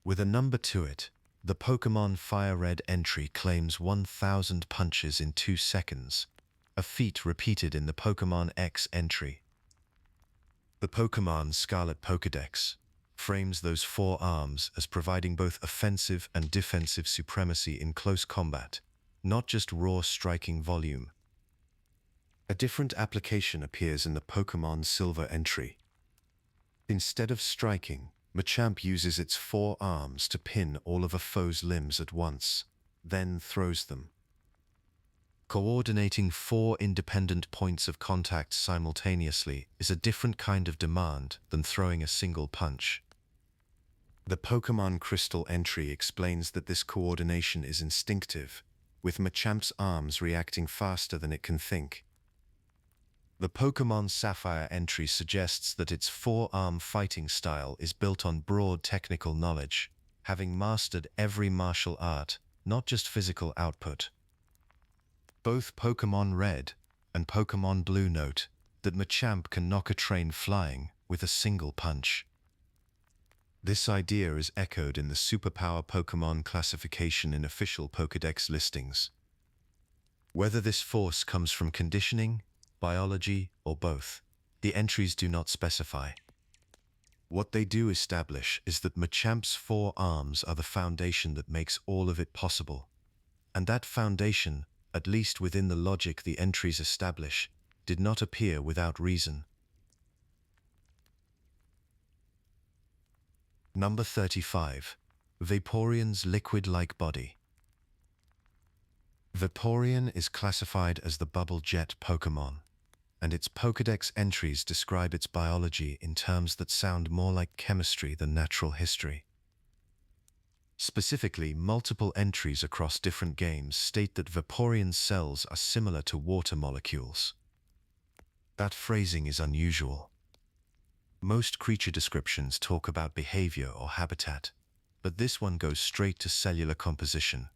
With a number to it, the Pokémon Fire Red entry claims 1,000 punches in 2 seconds, a feat repeated in the Pokémon X entry. The Pokémon Scarlet Pokédex frames those 4 arms as providing both offensive and defensive supremacy in close combat, not just raw striking volume. A different application appears in the Pokémon Silver entry. Instead of striking, Machamp uses its 4 arms to pin all of a foe's limbs at once, then throws them. Coordinating 4 independent points of contact simultaneously is a different kind of demand than throwing a single punch. The Pokémon Crystal entry explains that this coordination is instinctive, with Machamp's arms reacting faster than it can think. The Pokémon Sapphire entry suggests that its four-arm fighting style is built on broad technical knowledge, having mastered every martial art, not just physical output. Both Pokémon Red and Pokémon Blue note that Machamp can knock a train flying with a single punch. This idea is echoed in the Superpower Pokémon classification in official Pokédex listings. Whether this force comes from conditioning, biology, or both, the entries do not specify. What they do establish is that Machamp's four arms are the foundation that makes all of it possible. And that foundation, at least within the logic the entries establish, did not appear without reason. Number 35. Vaporeon's liquid-like body. Vaporeon is classified as the Bubble Jet Pokémon, and its Pokédex entries describe its biology in terms that sound more like chemistry than natural history. Specifically, multiple entries across different games state that Vaporeon's cells are similar to water molecules. That phrasing is unusual. Most creature descriptions talk about behavior or habitat, but this one goes straight to cellular composition.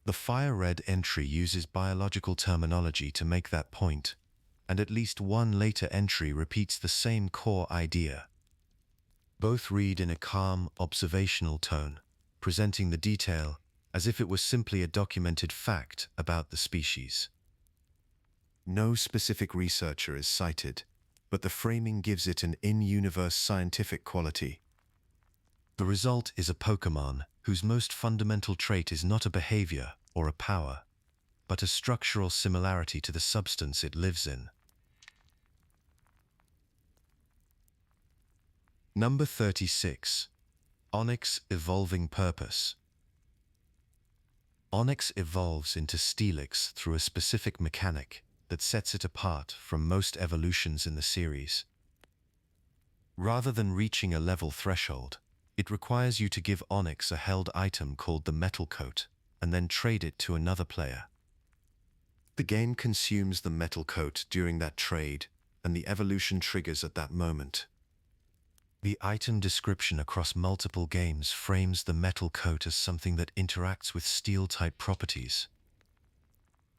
The Fire Red entry uses biological terminology to make that point, and at least one later entry repeats the same core idea. Both read in a calm, observational tone, presenting the detail as if it was simply a documented fact about the species. No specific researcher is cited, but the framing gives it an in-universe scientific quality. The result is a Pokémon whose most fundamental trait is not a behavior or a power, but a structural similarity to the substance it lives in. Number 36. Onix Evolving Purpose. Onix evolves into Steelix through a specific mechanic that sets it apart from most evolutions in the series. Rather than reaching a level threshold, it requires you to give Onix a held item called the Metal Coat, and then trade it to another player. The game consumes the Metal Coat during that trade, and the evolution triggers at that moment. The item description across multiple games frames the Metal Coat as something that interacts with Steel-type properties.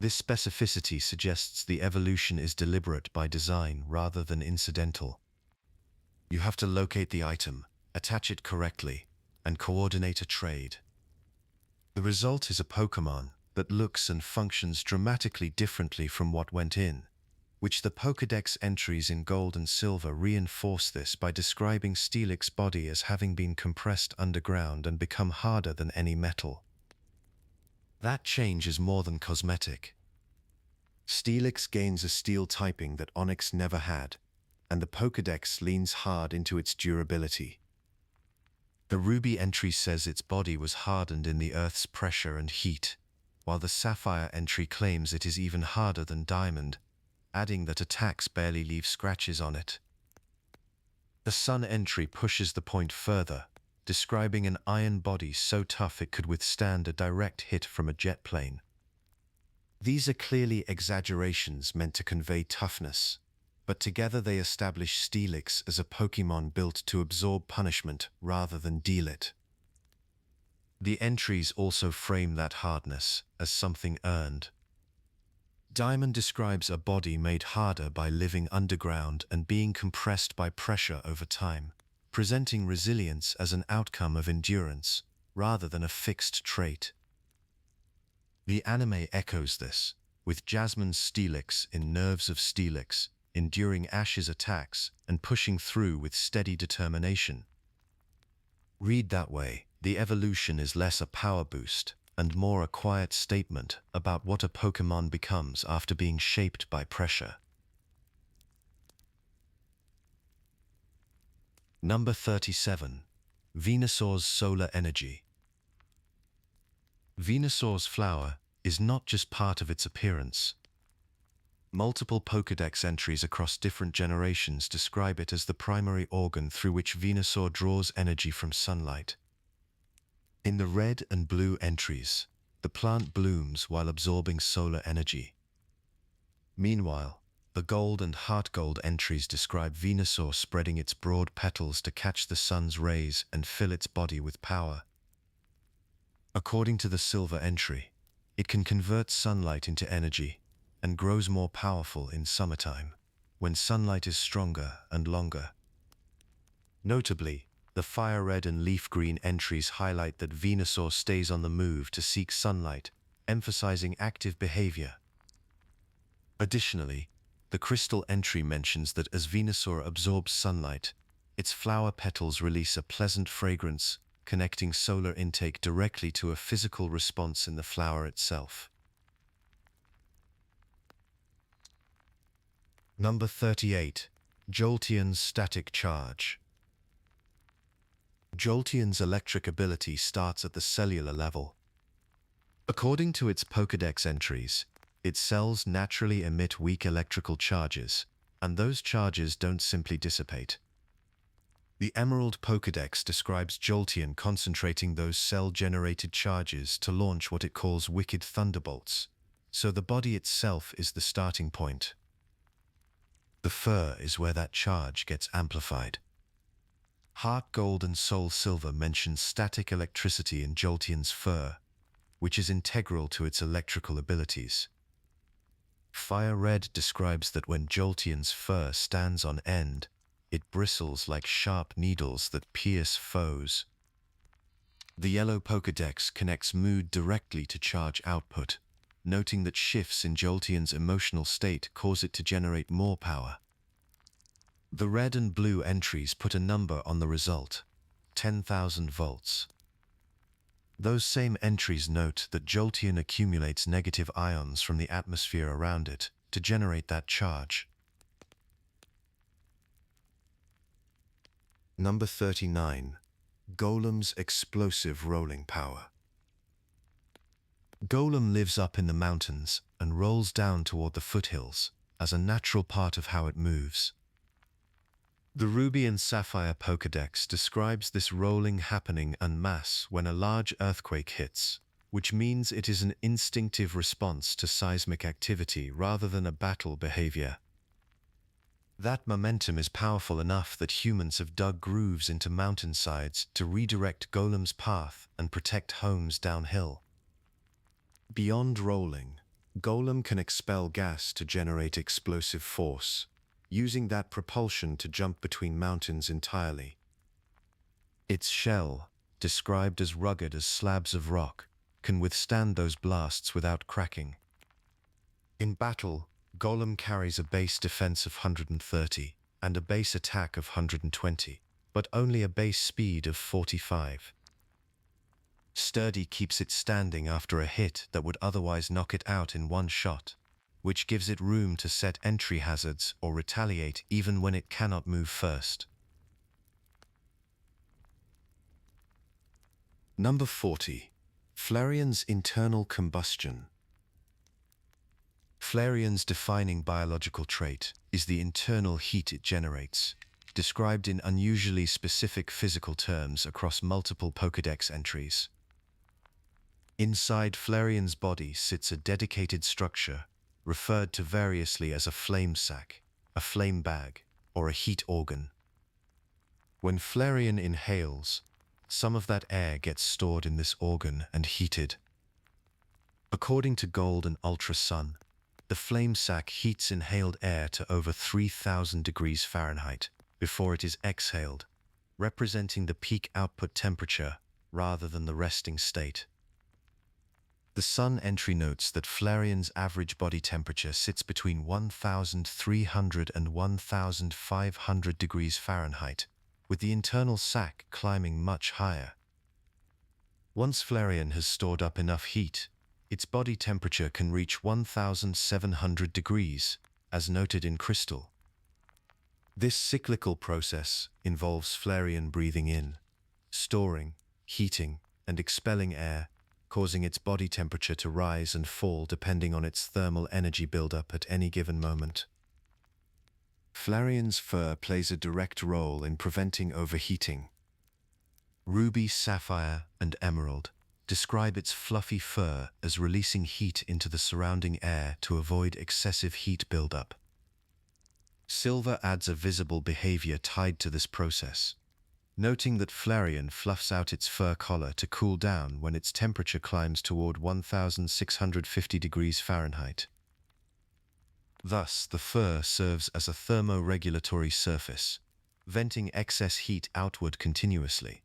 This specificity suggests the evolution is deliberate by design rather than incidental. You have to locate the item, attach it correctly, and coordinate a trade. The result is a Pokémon that looks and functions dramatically differently from what went in, which the Pokédex entries in Gold and Silver reinforce this by describing Steelix's body as having been compressed underground and become harder than any metal. That change is more than cosmetic. Steelix gains a steel typing that Onix never had, and the Pokédex leans hard into its durability. The Ruby entry says its body was hardened in the Earth's pressure and heat, while the Sapphire entry claims it is even harder than Diamond, adding that attacks barely leave scratches on it. The Sun entry pushes the point further, describing an iron body so tough it could withstand a direct hit from a jet plane. These are clearly exaggerations meant to convey toughness, but together they establish Steelix as a Pokémon built to absorb punishment rather than deal it. The entries also frame that hardness as something earned. Diamond describes a body made harder by living underground and being compressed by pressure over time, presenting resilience as an outcome of endurance, rather than a fixed trait. The anime echoes this, with Jasmine's Steelix in Nerves of Steelix, enduring Ash's attacks and pushing through with steady determination. Read that way, the evolution is less a power boost and more a quiet statement about what a Pokémon becomes after being shaped by pressure. Number 37. Venusaur's Solar Energy. Venusaur's flower is not just part of its appearance. Multiple Pokédex entries across different generations describe it as the primary organ through which Venusaur draws energy from sunlight. In the red and blue entries, the plant blooms while absorbing solar energy. Meanwhile, the gold and heart gold entries describe Venusaur spreading its broad petals to catch the sun's rays and fill its body with power. According to the silver entry, it can convert sunlight into energy and grows more powerful in summertime, when sunlight is stronger and longer. Notably, the fire red and leaf green entries highlight that Venusaur stays on the move to seek sunlight, emphasizing active behavior. Additionally, the crystal entry mentions that as Venusaur absorbs sunlight, its flower petals release a pleasant fragrance, connecting solar intake directly to a physical response in the flower itself. Number 38. Jolteon's static charge. Jolteon's electric ability starts at the cellular level. According to its Pokédex entries, its cells naturally emit weak electrical charges, and those charges don't simply dissipate. The Emerald Pokédex describes Jolteon concentrating those cell-generated charges to launch what it calls wicked thunderbolts, so the body itself is the starting point. The fur is where that charge gets amplified. Heart Gold and Soul Silver mention static electricity in Jolteon's fur, which is integral to its electrical abilities. Fire Red describes that when Jolteon's fur stands on end, it bristles like sharp needles that pierce foes. The Yellow Pokédex connects mood directly to charge output, noting that shifts in Jolteon's emotional state cause it to generate more power. The red and blue entries put a number on the result, 10,000 volts. Those same entries note that Jolteon accumulates negative ions from the atmosphere around it to generate that charge. Number 39. Golem's explosive rolling power. Golem lives up in the mountains and rolls down toward the foothills as a natural part of how it moves. The Ruby and Sapphire Pokédex describes this rolling happening en masse when a large earthquake hits, which means it is an instinctive response to seismic activity rather than a battle behavior. That momentum is powerful enough that humans have dug grooves into mountainsides to redirect Golem's path and protect homes downhill. Beyond rolling, Golem can expel gas to generate explosive force, using that propulsion to jump between mountains entirely. Its shell, described as rugged as slabs of rock, can withstand those blasts without cracking. In battle, Golem carries a base defense of 130 and a base attack of 120, but only a base speed of 45. Sturdy keeps it standing after a hit that would otherwise knock it out in one shot, which gives it room to set entry hazards or retaliate even when it cannot move first. Number 40. Flareon's internal combustion. Flareon's defining biological trait is the internal heat it generates, described in unusually specific physical terms across multiple Pokédex entries. Inside Flareon's body sits a dedicated structure referred to variously as a flame sac, a flame bag, or a heat organ. When Flareon inhales, some of that air gets stored in this organ and heated. According to Gold and Ultra Sun, the flame sac heats inhaled air to over 3,000 degrees Fahrenheit before it is exhaled, representing the peak output temperature rather than the resting state. The Sun entry notes that Flareon's average body temperature sits between 1,300 and 1,500 degrees Fahrenheit, with the internal sac climbing much higher. Once Flareon has stored up enough heat, its body temperature can reach 1,700 degrees, as noted in Crystal. This cyclical process involves Flareon breathing in, storing, heating, and expelling air, causing its body temperature to rise and fall depending on its thermal energy buildup at any given moment. Flareon's fur plays a direct role in preventing overheating. Ruby, Sapphire, and Emerald describe its fluffy fur as releasing heat into the surrounding air to avoid excessive heat buildup. Silver adds a visible behavior tied to this process, noting that Flareon fluffs out its fur collar to cool down when its temperature climbs toward 1650 degrees Fahrenheit. Thus, the fur serves as a thermoregulatory surface, venting excess heat outward continuously.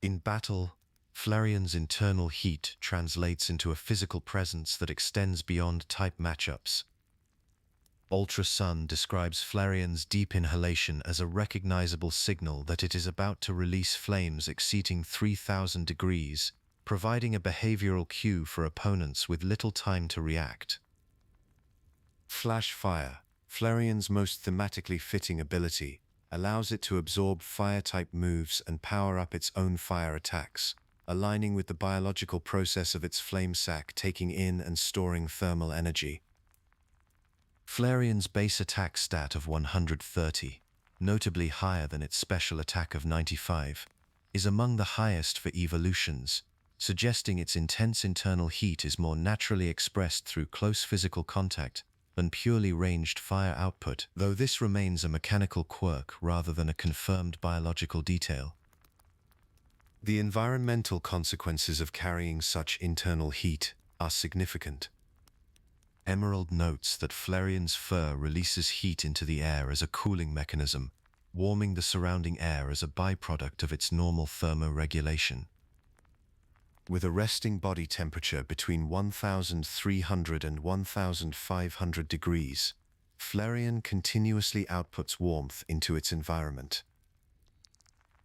In battle, Flareon's internal heat translates into a physical presence that extends beyond type matchups. Ultra Sun describes Flareon's deep inhalation as a recognizable signal that it is about to release flames exceeding 3000 degrees, providing a behavioral cue for opponents with little time to react. Flash Fire, Flareon's most thematically fitting ability, allows it to absorb fire-type moves and power up its own fire attacks, aligning with the biological process of its flame sac taking in and storing thermal energy. Flareon's base attack stat of 130, notably higher than its special attack of 95, is among the highest for evolutions, suggesting its intense internal heat is more naturally expressed through close physical contact than purely ranged fire output, though this remains a mechanical quirk rather than a confirmed biological detail. The environmental consequences of carrying such internal heat are significant. Emerald notes that Flareon's fur releases heat into the air as a cooling mechanism, warming the surrounding air as a byproduct of its normal thermoregulation. With a resting body temperature between 1300 and 1500 degrees, Flareon continuously outputs warmth into its environment.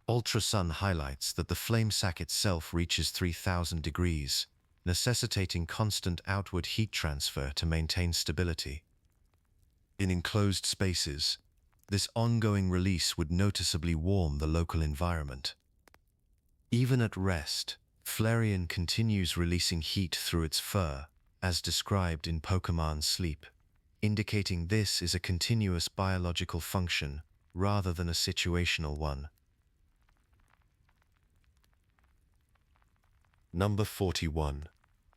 Ultra Sun highlights that the flame sac itself reaches 3000 degrees, necessitating constant outward heat transfer to maintain stability. In enclosed spaces, this ongoing release would noticeably warm the local environment. Even at rest, Flareon continues releasing heat through its fur, as described in Pokémon Sleep, indicating this is a continuous biological function rather than a situational one. Number 41.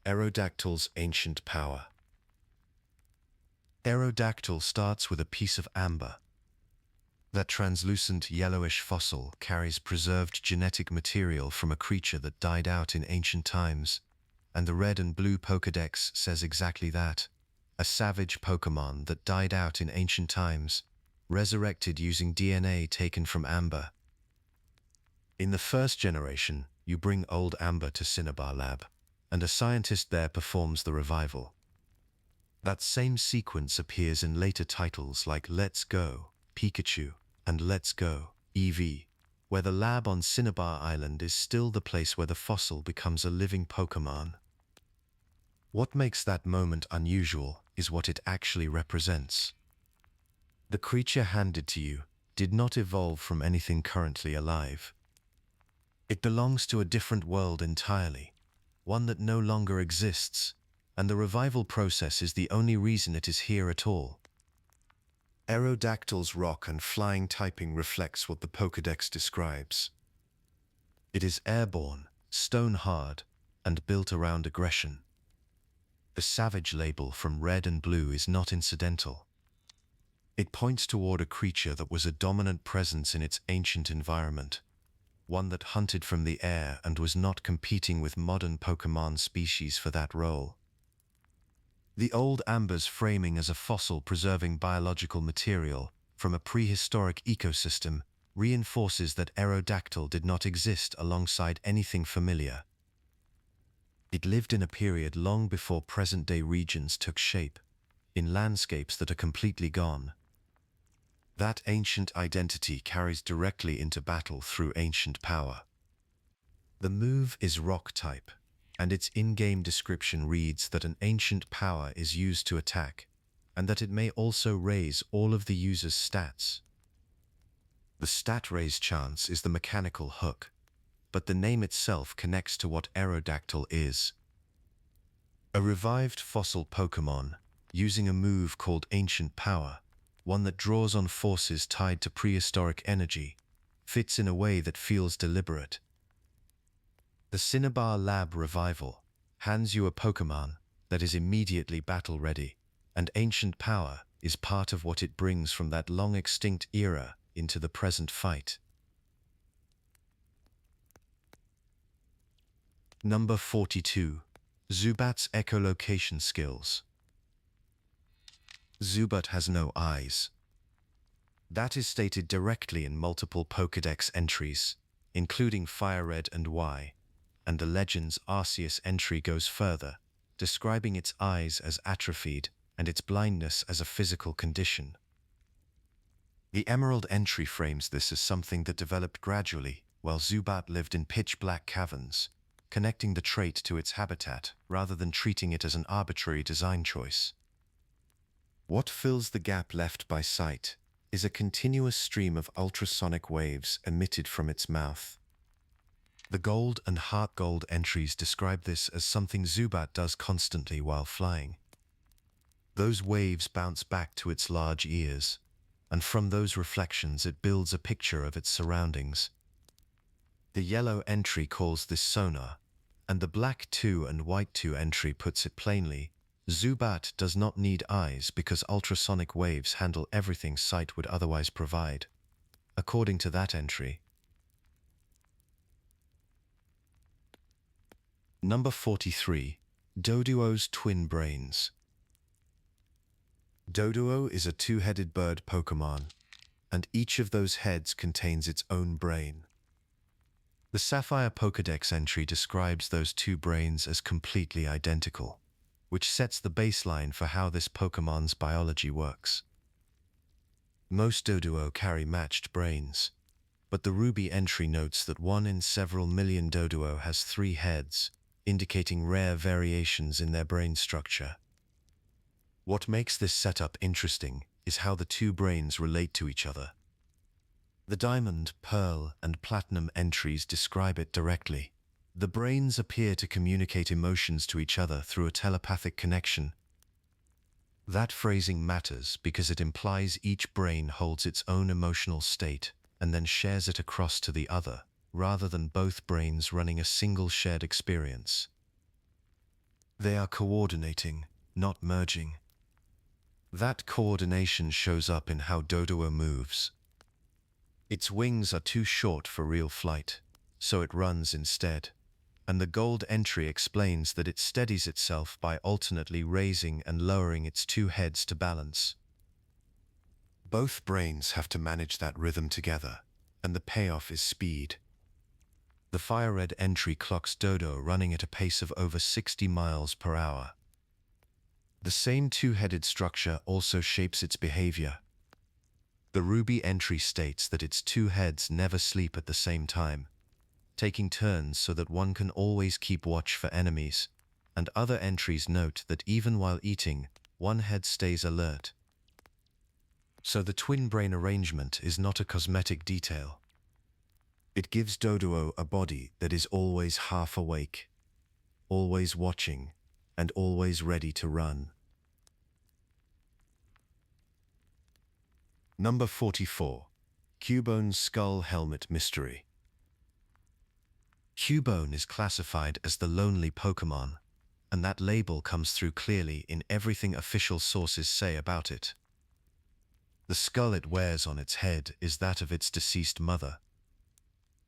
Aerodactyl's Ancient Power. Aerodactyl starts with a piece of amber. That translucent yellowish fossil carries preserved genetic material from a creature that died out in ancient times, and the red and blue Pokédex says exactly that. A savage Pokémon that died out in ancient times, resurrected using DNA taken from amber. In the first generation, you bring old amber to Cinnabar Lab, and a scientist there performs the revival. That same sequence appears in later titles like Let's Go, Pikachu, and Let's Go, Eevee, where the lab on Cinnabar Island is still the place where the fossil becomes a living Pokémon. What makes that moment unusual is what it actually represents. The creature handed to you did not evolve from anything currently alive. It belongs to a different world entirely, one that no longer exists, and the revival process is the only reason it is here at all. Aerodactyl's rock and flying typing reflects what the Pokédex describes. It is airborne, stone-hard, and built around aggression. The savage label from red and blue is not incidental. It points toward a creature that was a dominant presence in its ancient environment, one that hunted from the air and was not competing with modern Pokémon species for that role. The old amber's framing as a fossil preserving biological material from a prehistoric ecosystem reinforces that Aerodactyl did not exist alongside anything familiar. It lived in a period long before present-day regions took shape, in landscapes that are completely gone. That ancient identity carries directly into battle through ancient power. The move is rock type, and its in-game description reads that an ancient power is used to attack, and that it may also raise all of the user's stats. The stat raise chance is the mechanical hook. but the name itself connects to what Aerodactyl is. A revived fossil Pokémon, using a move called Ancient Power, one that draws on forces tied to prehistoric energy, fits in a way that feels deliberate. The Cinnabar Lab Revival hands you a Pokémon that is immediately battle-ready, and Ancient Power is part of what it brings from that long-extinct era into the present fight. Number 42. Zubat's Echolocation Skills. Zubat has no eyes. That is stated directly in multiple Pokédex entries, including Fire Red and Y, and the Legends Arceus entry goes further, describing its eyes as atrophied and its blindness as a physical condition. The Emerald entry frames this as something that developed gradually while Zubat lived in pitch-black caverns, connecting the trait to its habitat rather than treating it as an arbitrary design choice. What fills the gap left by sight is a continuous stream of ultrasonic waves emitted from its mouth. The Gold and Heart Gold entries describe this as something Zubat does constantly while flying. Those waves bounce back to its large ears, and from those reflections it builds a picture of its surroundings. The Yellow entry calls this sonar, and the Black 2 and White 2 entry puts it plainly: Zubat does not need eyes because ultrasonic waves handle everything sight would otherwise provide, according to that entry. Number 43. Doduo's Twin Brains. Doduo is a two-headed bird Pokémon, and each of those heads contains its own brain. The Sapphire Pokédex entry describes those two brains as completely identical, which sets the baseline for how this Pokémon's biology works. Most Doduo carry matched brains, but the Ruby entry notes that 1 in several million Doduo has 3 heads, indicating rare variations in their brain structure. What makes this setup interesting is how the two brains relate to each other. The Diamond, Pearl, and Platinum entries describe it directly. The brains appear to communicate emotions to each other through a telepathic connection. That phrasing matters because it implies each brain holds its own emotional state and then shares it across to the other, rather than both brains running a single shared experience. They are coordinating, not merging. That coordination shows up in how Doduo moves. Its wings are too short for real flight, so it runs instead, and the Gold entry explains that it steadies itself by alternately raising and lowering its two heads to balance. Both brains have to manage that rhythm together, and the payoff is speed. The Fire Red entry clocks Dodo running at a pace of over 60 miles per hour. The same two-headed structure also shapes its behavior. The Ruby entry states that its two heads never sleep at the same time, taking turns so that one can always keep watch for enemies, and other entries note that even while eating, one head stays alert. So the twin brain arrangement is not a cosmetic detail. It gives Doduo a body that is always half awake, always watching, and always ready to run. Number 44. Cubone's Skull Helmet Mystery. Cubone is classified as the lonely Pokémon, and that label comes through clearly in everything official sources say about it. The skull it wears on its head is that of its deceased mother.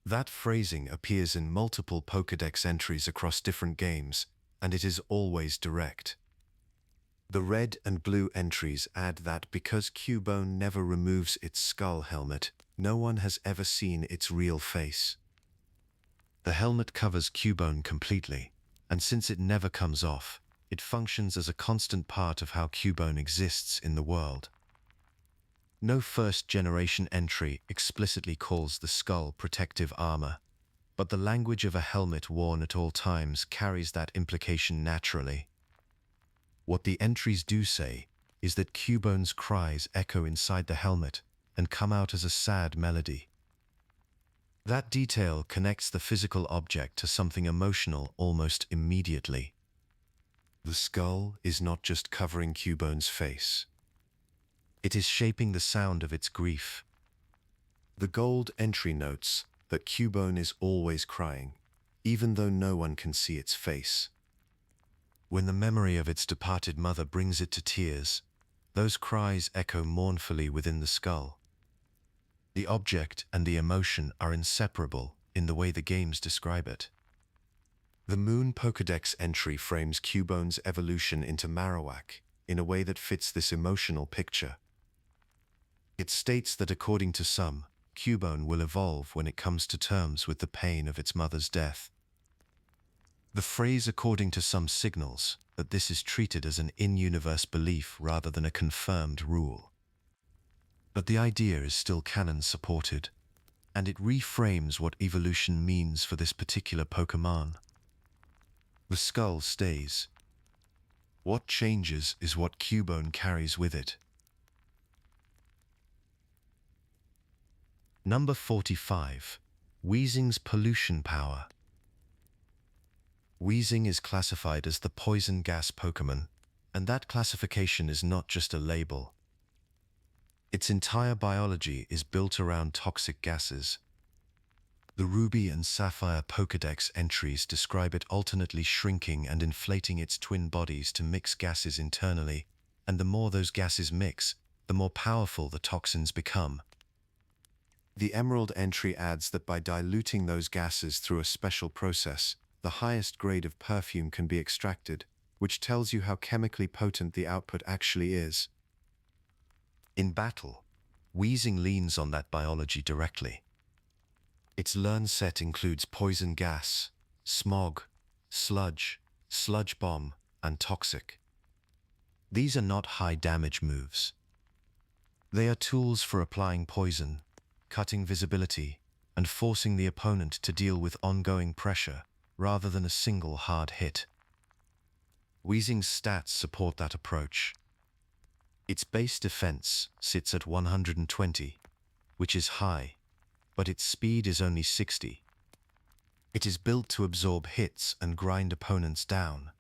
That phrasing appears in multiple Pokédex entries across different games, and it is always direct. The red and blue entries add that because Cubone never removes its skull helmet, no one has ever seen its real face. The helmet covers Cubone completely, and since it never comes off, it functions as a constant part of how Cubone exists in the world. No first-generation entry explicitly calls the skull protective armor, but the language of a helmet worn at all times carries that implication naturally. What the entries do say is that Cubone's cries echo inside the helmet and come out as a sad melody. That detail connects the physical object to something emotional almost immediately. The skull is not just covering Cubone's face. It is shaping the sound of its grief. The gold entry notes that Cubone is always crying, even though no one can see its face. When the memory of its departed mother brings it to tears, those cries echo mournfully within the skull. The object and the emotion are inseparable in the way the games describe it. The Moon Pokédex entry frames Cubone's evolution into Marowak in a way that fits this emotional picture. It states that according to some, Cubone will evolve when it comes to terms with the pain of its mother's death. The phrase "according to some" signals that this is treated as an in-universe belief rather than a confirmed rule. But the idea is still canon-supported, and it reframes what evolution means for this particular Pokémon. The skull stays. What changes is what Cubone carries with it. Number 45. Weezing's pollution power. Weezing is classified as the poison gas Pokémon, and that classification is not just a label. Its entire biology is built around toxic gases. The Ruby and Sapphire Pokédex entries describe it alternately shrinking and inflating its twin bodies to mix gases internally, and the more those gases mix, the more powerful the toxins become. The Emerald entry adds that by diluting those gases through a special process, the highest grade of perfume can be extracted, which tells you how chemically potent the output actually is. In battle, Weezing leans on that biology directly. Its learn set includes poison gas, smog, sludge, sludge bomb, and toxic. These are not high damage moves. They are tools for applying poison, cutting visibility, and forcing the opponent to deal with ongoing pressure rather than a single hard hit. Weezing's stats support that approach. Its base defense sits at 120, which is high, but its speed is only 60. It is built to absorb hits and grind opponents down,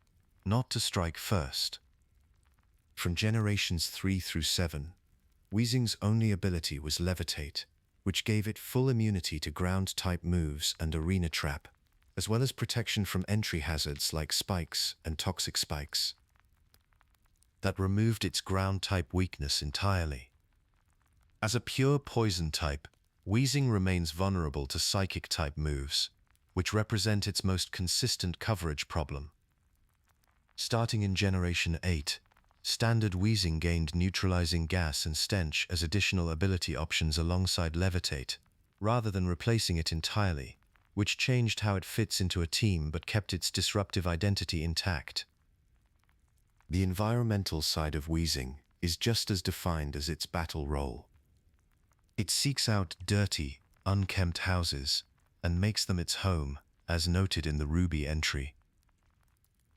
not to strike first. From generations 3 through 7, Weezing's only ability was Levitate, which gave it full immunity to ground-type moves and Arena Trap, as well as protection from entry hazards like spikes and toxic spikes. That removed its ground-type weakness entirely. As a pure poison type, Weezing remains vulnerable to psychic-type moves, which represent its most consistent coverage problem. Starting in Generation 8, Standard Weezing gained Neutralizing Gas and Stench as additional ability options alongside Levitate, rather than replacing it entirely, which changed how it fits into a team but kept its disruptive identity intact. The environmental side of Weezing is just as defined as its battle role. It seeks out dirty, unkempt houses and makes them its home, as noted in the Ruby entry.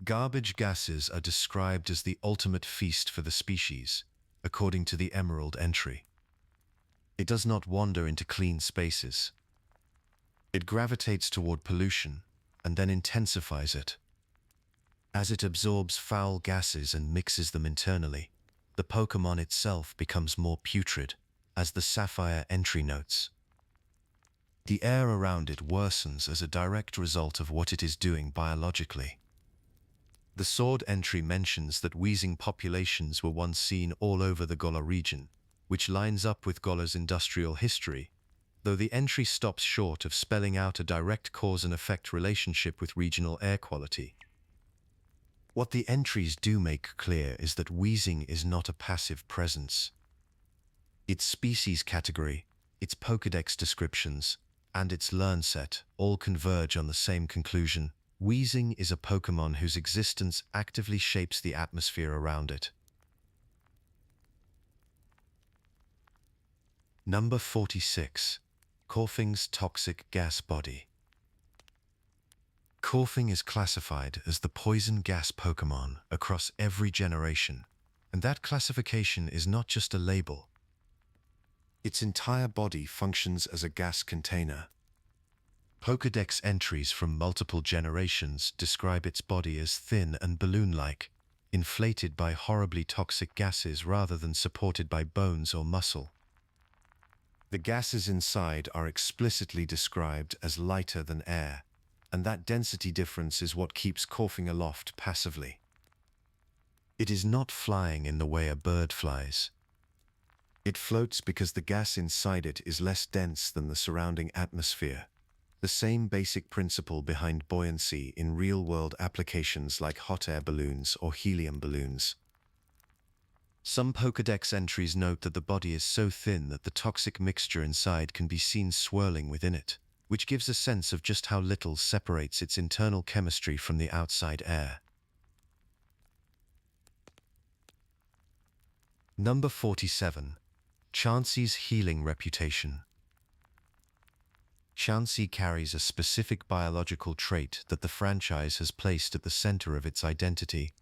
Garbage gases are described as the ultimate feast for the species, according to the Emerald entry. It does not wander into clean spaces. It gravitates toward pollution and then intensifies it. As it absorbs foul gases and mixes them internally, the Pokémon itself becomes more putrid, as the Sapphire entry notes. The air around it worsens as a direct result of what it is doing biologically. The Sword entry mentions that Weezing populations were once seen all over the Galar region, which lines up with Galar's industrial history, though the entry stops short of spelling out a direct cause and effect relationship with regional air quality. What the entries do make clear is that Weezing is not a passive presence. Its species category, its Pokédex descriptions, and its learn set all converge on the same conclusion. Weezing is a Pokémon whose existence actively shapes the atmosphere around it. Number 46. Koffing's toxic gas body. Koffing is classified as the poison gas Pokémon across every generation, and that classification is not just a label. Its entire body functions as a gas container. Pokédex entries from multiple generations describe its body as thin and balloon-like, inflated by horribly toxic gases rather than supported by bones or muscle. The gases inside are explicitly described as lighter than air, and that density difference is what keeps coughing aloft passively. It is not flying in the way a bird flies. It floats because the gas inside it is less dense than the surrounding atmosphere. The same basic principle behind buoyancy in real-world applications like hot air balloons or helium balloons. Some Pokédex entries note that the body is so thin that the toxic mixture inside can be seen swirling within it, which gives a sense of just how little separates its internal chemistry from the outside air. Number 47. Chansey's healing reputation. Chansey carries a specific biological trait that the franchise has placed at the center of its identity.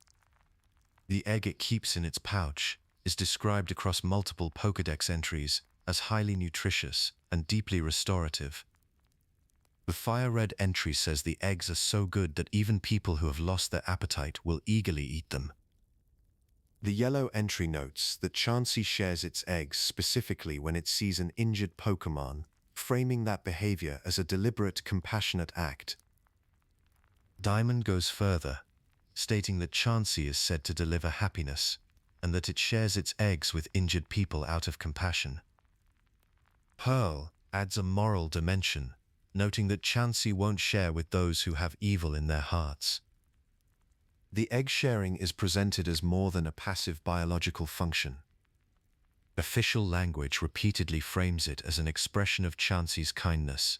The egg it keeps in its pouch is described across multiple Pokédex entries as highly nutritious and deeply restorative. The fire red entry says the eggs are so good that even people who have lost their appetite will eagerly eat them. The yellow entry notes that Chansey shares its eggs specifically when it sees an injured Pokémon, framing that behavior as a deliberate, compassionate act. Diamond goes further, stating that Chansey is said to deliver happiness, and that it shares its eggs with injured people out of compassion. Pearl adds a moral dimension, noting that Chansey won't share with those who have evil in their hearts. The egg sharing is presented as more than a passive biological function. Official language repeatedly frames it as an expression of Chansey's kindness.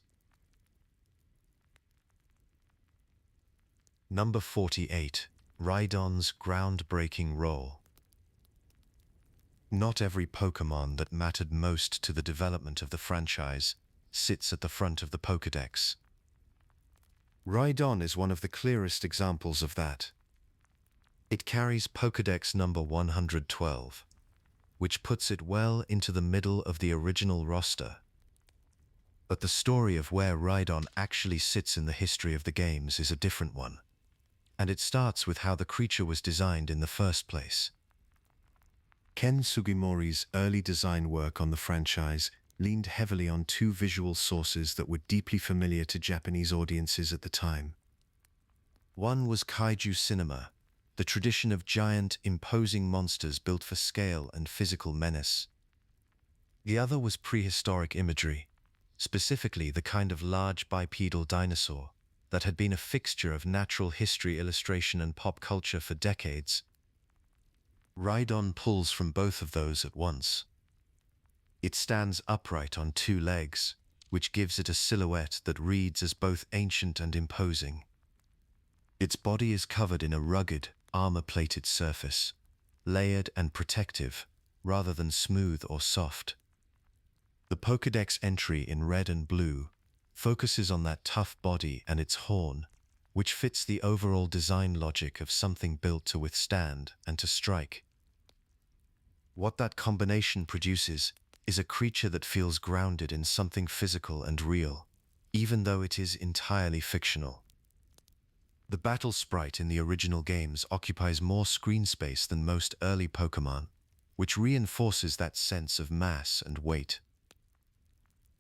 Number 48. Rhydon's groundbreaking role. Not every Pokémon that mattered most to the development of the franchise sits at the front of the Pokédex. Rhydon is one of the clearest examples of that. It carries Pokédex number 112, which puts it well into the middle of the original roster. But the story of where Rhydon actually sits in the history of the games is a different one, and it starts with how the creature was designed in the first place. Ken Sugimori's early design work on the franchise leaned heavily on two visual sources that were deeply familiar to Japanese audiences at the time. One was kaiju cinema, the tradition of giant, imposing monsters built for scale and physical menace. The other was prehistoric imagery, specifically the kind of large bipedal dinosaur that had been a fixture of natural history illustration and pop culture for decades. Rhydon pulls from both of those at once. It stands upright on two legs, which gives it a silhouette that reads as both ancient and imposing. Its body is covered in a rugged, armor-plated surface, layered and protective, rather than smooth or soft. The Pokédex entry in red and blue focuses on that tough body and its horn, which fits the overall design logic of something built to withstand and to strike. What that combination produces is a creature that feels grounded in something physical and real, even though it is entirely fictional. The battle sprite in the original games occupies more screen space than most early Pokémon, which reinforces that sense of mass and weight.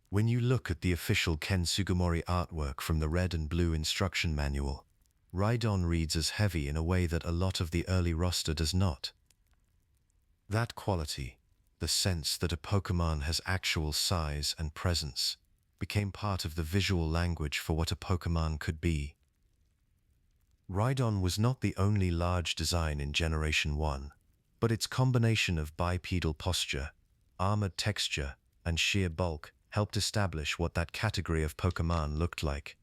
When you look at the official Ken Sugimori artwork from the red and blue instruction manual, Rhydon reads as heavy in a way that a lot of the early roster does not. That quality, the sense that a Pokémon has actual size and presence, became part of the visual language for what a Pokémon could be. Rhydon was not the only large design in Generation 1, but its combination of bipedal posture, armored texture, and sheer bulk helped establish what that category of Pokémon looked like.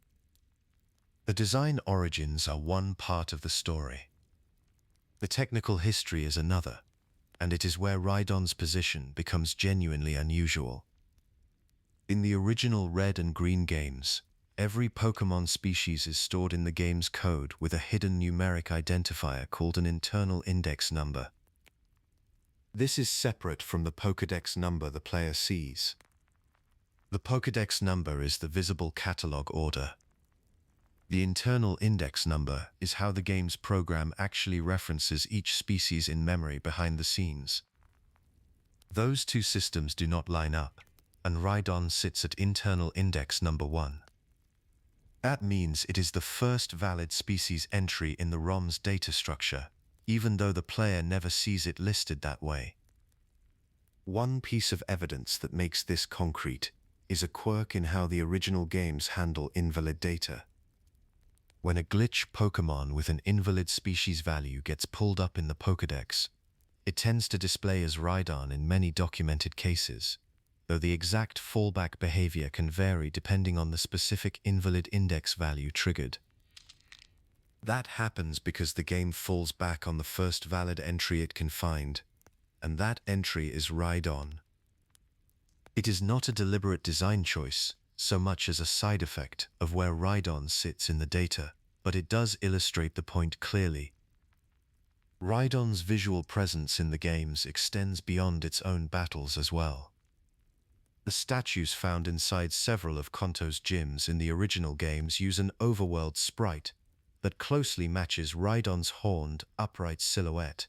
The design origins are one part of the story. The technical history is another, and it is where Rhydon's position becomes genuinely unusual. In the original Red and Green games, every Pokémon species is stored in the game's code with a hidden numeric identifier called an internal index number. This is separate from the Pokédex number the player sees. The Pokédex number is the visible catalog order. The internal index number is how the game's program actually references each species in memory behind the scenes. Those two systems do not line up, and Rhydon sits at internal index number 1. That means it is the first valid species entry in the ROM's data structure, even though the player never sees it listed that way. One piece of evidence that makes this concrete is a quirk in how the original games handle invalid data. When a glitch Pokémon with an invalid species value gets pulled up in the Pokédex, it tends to display as Rhydon in many documented cases, though the exact fallback behavior can vary depending on the specific invalid index value triggered. That happens because the game falls back on the first valid entry it can find, and that entry is Rhydon. It is not a deliberate design choice, so much as a side effect of where Rhydon sits in the data, but it does illustrate the point clearly. Rhydon's visual presence in the games extends beyond its own battles as well. The statues found inside several of Kanto's gyms in the original games use an overworld sprite that closely matches Rhydon's horned, upright silhouette.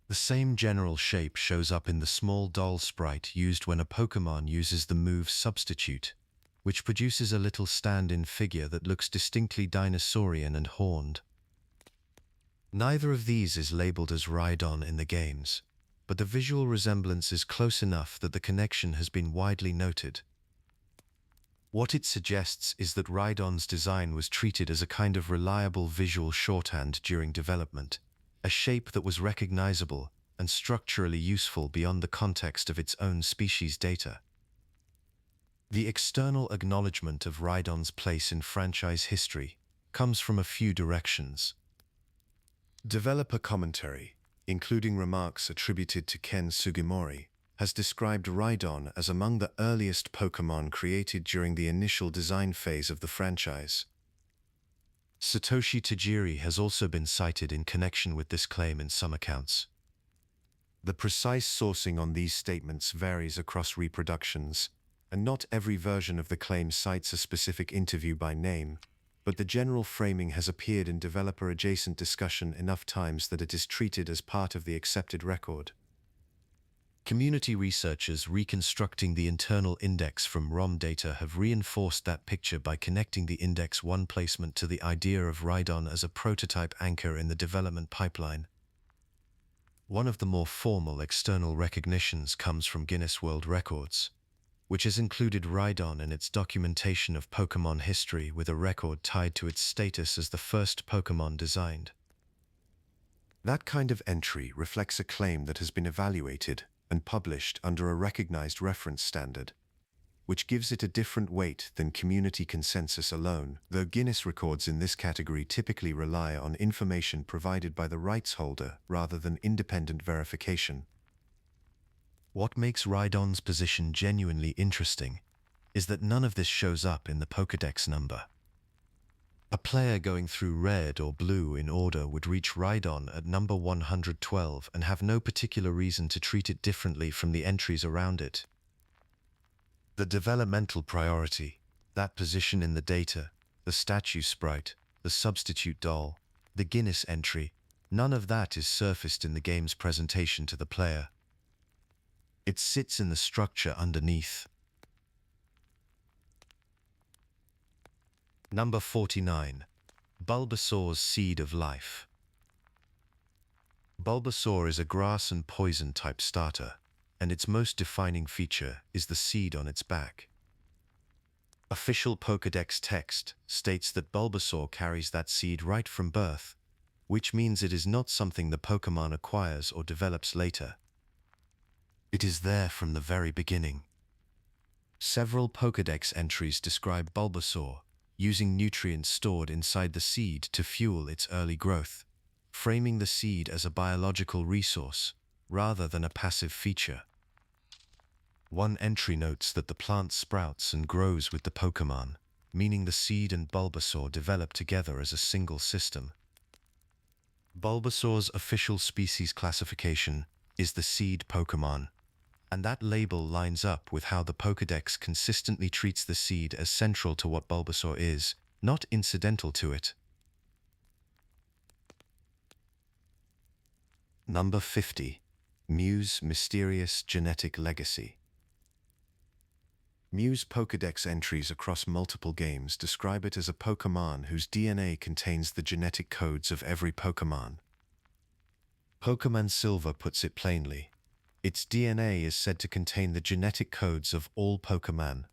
The same general shape shows up in the small doll sprite used when a Pokémon uses the move Substitute, which produces a little stand-in figure that looks distinctly dinosaurian and horned. Neither of these is labeled as Rhydon in the games, but the visual resemblance is close enough that the connection has been widely noted. What it suggests is that Rhydon's design was treated as a kind of reliable visual shorthand during development, a shape that was recognizable and structurally useful beyond the context of its own species data. The external acknowledgement of Rhydon's place in franchise history comes from a few directions. Developer commentary, including remarks attributed to Ken Sugimori, has described Rhydon as among the earliest Pokémon created during the initial design phase of the franchise. Satoshi Tajiri has also been cited in connection with this claim in some accounts. The precise sourcing on these statements varies across reproductions, and not every version of the claim cites a specific interview by name, but the general framing has appeared in developer-adjacent discussion enough times that it is treated as part of the accepted record. Community researchers reconstructing the internal index from ROM data have reinforced that picture by connecting the Index 1 placement to the idea of Rhydon as a prototype anchor in the development pipeline. One of the more formal external recognitions comes from Guinness World Records, which has included Rhydon in its documentation of Pokémon history with a record tied to its status as the first Pokémon designed. That kind of entry reflects a claim that has been evaluated and published under a recognized reference standard, which gives it a different weight than community consensus alone, though Guinness records in this category typically rely on information provided by the rights holder rather than independent verification. What makes Rhydon's position genuinely interesting is that none of this shows up in the Pokédex number. A player going through red or blue in order would reach Rhydon at number 112 and have no particular reason to treat it differently from the entries around it. The developmental priority, that position in the data, the statue sprite, the substitute doll, the Guinness entry, none of that is surfaced in the game's presentation to the player. It sits in the structure underneath. Number 49. Bulbasaur's Seed of Life. Bulbasaur is a grass and poison type starter, and its most defining feature is the seed on its back. Official Pokédex text states that Bulbasaur carries that seed right from birth, which means it is not something the Pokémon acquires or develops later. It is there from the very beginning. Several Pokédex entries describe Bulbasaur using nutrients stored inside the seed to fuel its early growth, framing the seed as a biological resource rather than a passive feature. One entry notes that the plant sprouts and grows with the Pokémon, meaning the seed and Bulbasaur develop together as a single system. Bulbasaur's official species classification is the seed Pokémon, And that label lines up with how the Pokédex consistently treats the seed as central to what Bulbasaur is, not incidental to it. Number 50. Mew's Mysterious Genetic Legacy. Mew's Pokédex entries across multiple games describe it as a Pokémon whose DNA contains the genetic codes of every Pokémon. Pokémon Silver puts it plainly. Its DNA is said to contain the genetic codes of all Pokémon.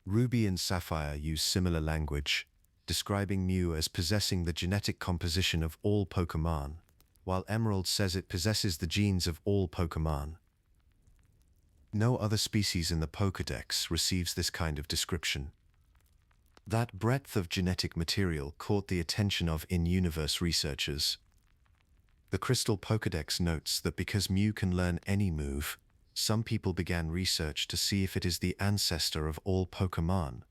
Ruby and Sapphire use similar language, describing Mew as possessing the genetic composition of all Pokémon, while Emerald says it possesses the genes of all Pokémon. No other species in the Pokédex receives this kind of description. That breadth of genetic material caught the attention of in-universe researchers. The Crystal Pokédex notes that because Mew can learn any move, some people began research to see if it is the ancestor of all Pokémon.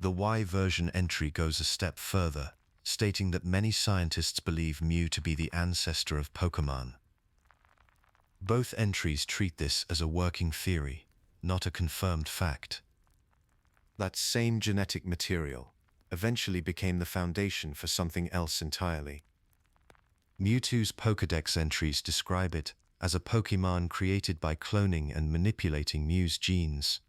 The Y version entry goes a step further, stating that many scientists believe Mew to be the ancestor of Pokémon. Both entries treat this as a working theory, not a confirmed fact. That same genetic material eventually became the foundation for something else entirely. Mewtwo's Pokédex entries describe it as a Pokémon created by cloning and manipulating Mew's genes.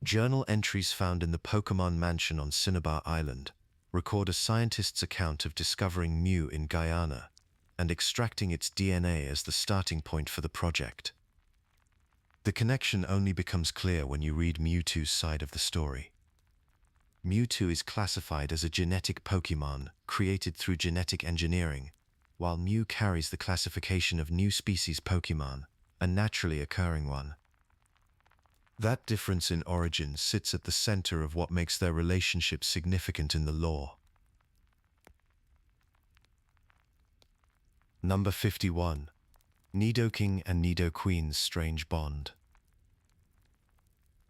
Journal entries found in the Pokémon Mansion on Cinnabar Island record a scientist's account of discovering Mew in Guyana and extracting its DNA as the starting point for the project. The connection only becomes clear when you read Mewtwo's side of the story. Mewtwo is classified as a genetic Pokémon created through genetic engineering, while Mew carries the classification of new species Pokémon, a naturally occurring one. That difference in origin sits at the center of what makes their relationship significant in the lore. Number 51. Nidoking and Nidoqueen's Strange Bond.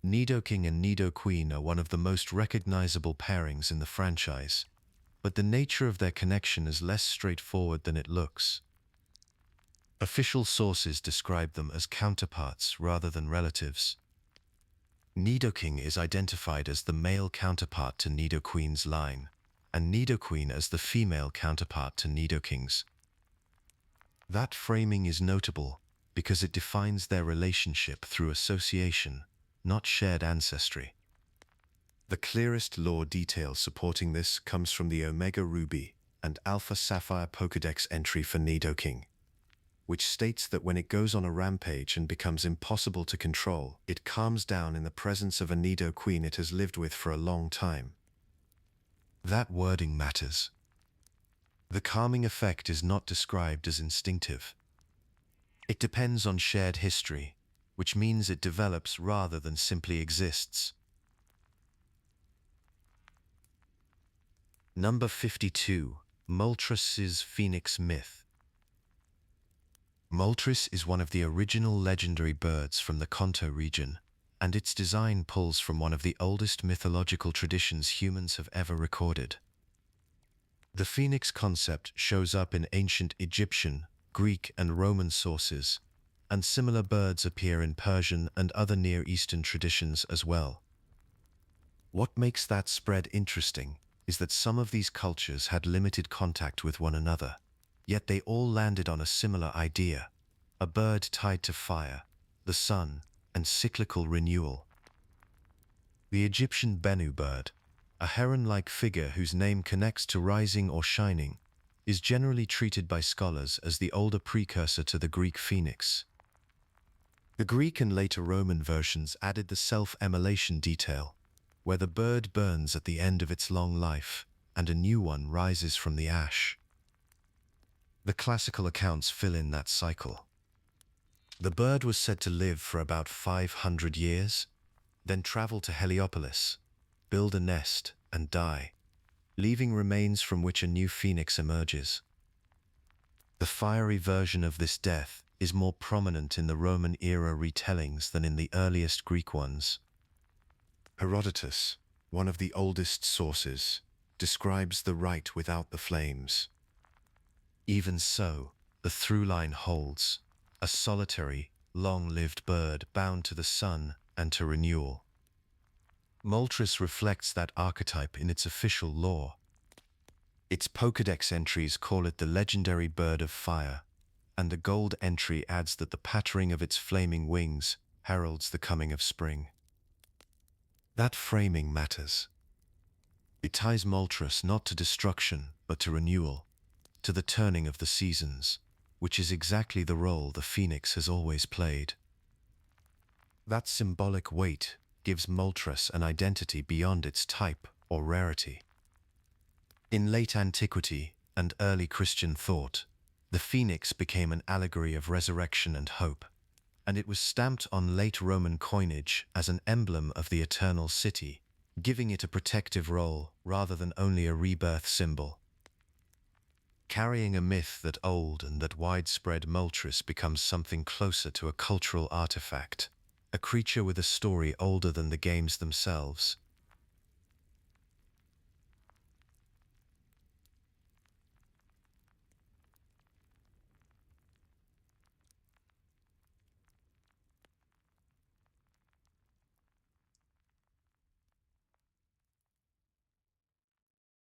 Nidoking and Nidoqueen are one of the most recognizable pairings in the franchise, but the nature of their connection is less straightforward than it looks. Official sources describe them as counterparts rather than relatives. Nidoking is identified as the male counterpart to Nidoqueen's line, and Nidoqueen as the female counterpart to Nidoking's. That framing is notable because it defines their relationship through association, not shared ancestry. The clearest lore detail supporting this comes from the Omega Ruby and Alpha Sapphire Pokédex entry for Nidoking, which states that when it goes on a rampage and becomes impossible to control, it calms down in the presence of a Nidoqueen it has lived with for a long time. That wording matters. The calming effect is not described as instinctive. It depends on shared history, which means it develops rather than simply exists. Number 52. Moltres' Phoenix Myth. Moltres is one of the original legendary birds from the Kanto region, and its design pulls from one of the oldest mythological traditions humans have ever recorded. The phoenix concept shows up in ancient Egyptian, Greek, and Roman sources, and similar birds appear in Persian and other Near Eastern traditions as well. What makes that spread interesting is that some of these cultures had limited contact with one another, yet they all landed on a similar idea: a bird tied to fire, the sun, and cyclical renewal. The Egyptian Bennu bird, a heron-like figure whose name connects to rising or shining, is generally treated by scholars as the older precursor to the Greek phoenix. The Greek and later Roman versions added the self-immolation detail, where the bird burns at the end of its long life, and a new one rises from the ash. The classical accounts fill in that cycle. The bird was said to live for about 500 years, then travel to Heliopolis, build a nest, and die, leaving remains from which a new phoenix emerges. The fiery version of this death is more prominent in the Roman-era retellings than in the earliest Greek ones. Herodotus, one of the oldest sources, describes the rite without the flames. Even so, the through line holds. a solitary, long-lived bird bound to the sun and to renewal. Moltres reflects that archetype in its official lore. Its Pokédex entries call it the legendary bird of fire, and the gold entry adds that the pattering of its flaming wings heralds the coming of spring. That framing matters. It ties Moltres not to destruction, but to renewal, to the turning of the seasons, which is exactly the role the phoenix has always played. That symbolic weight gives Moltres an identity beyond its type or rarity. In late antiquity and early Christian thought, the phoenix became an allegory of resurrection and hope, and it was stamped on late Roman coinage as an emblem of the eternal city, giving it a protective role rather than only a rebirth symbol. Carrying a myth that old and that widespread, Moltres becomes something closer to a cultural artifact, a creature with a story older than the games themselves.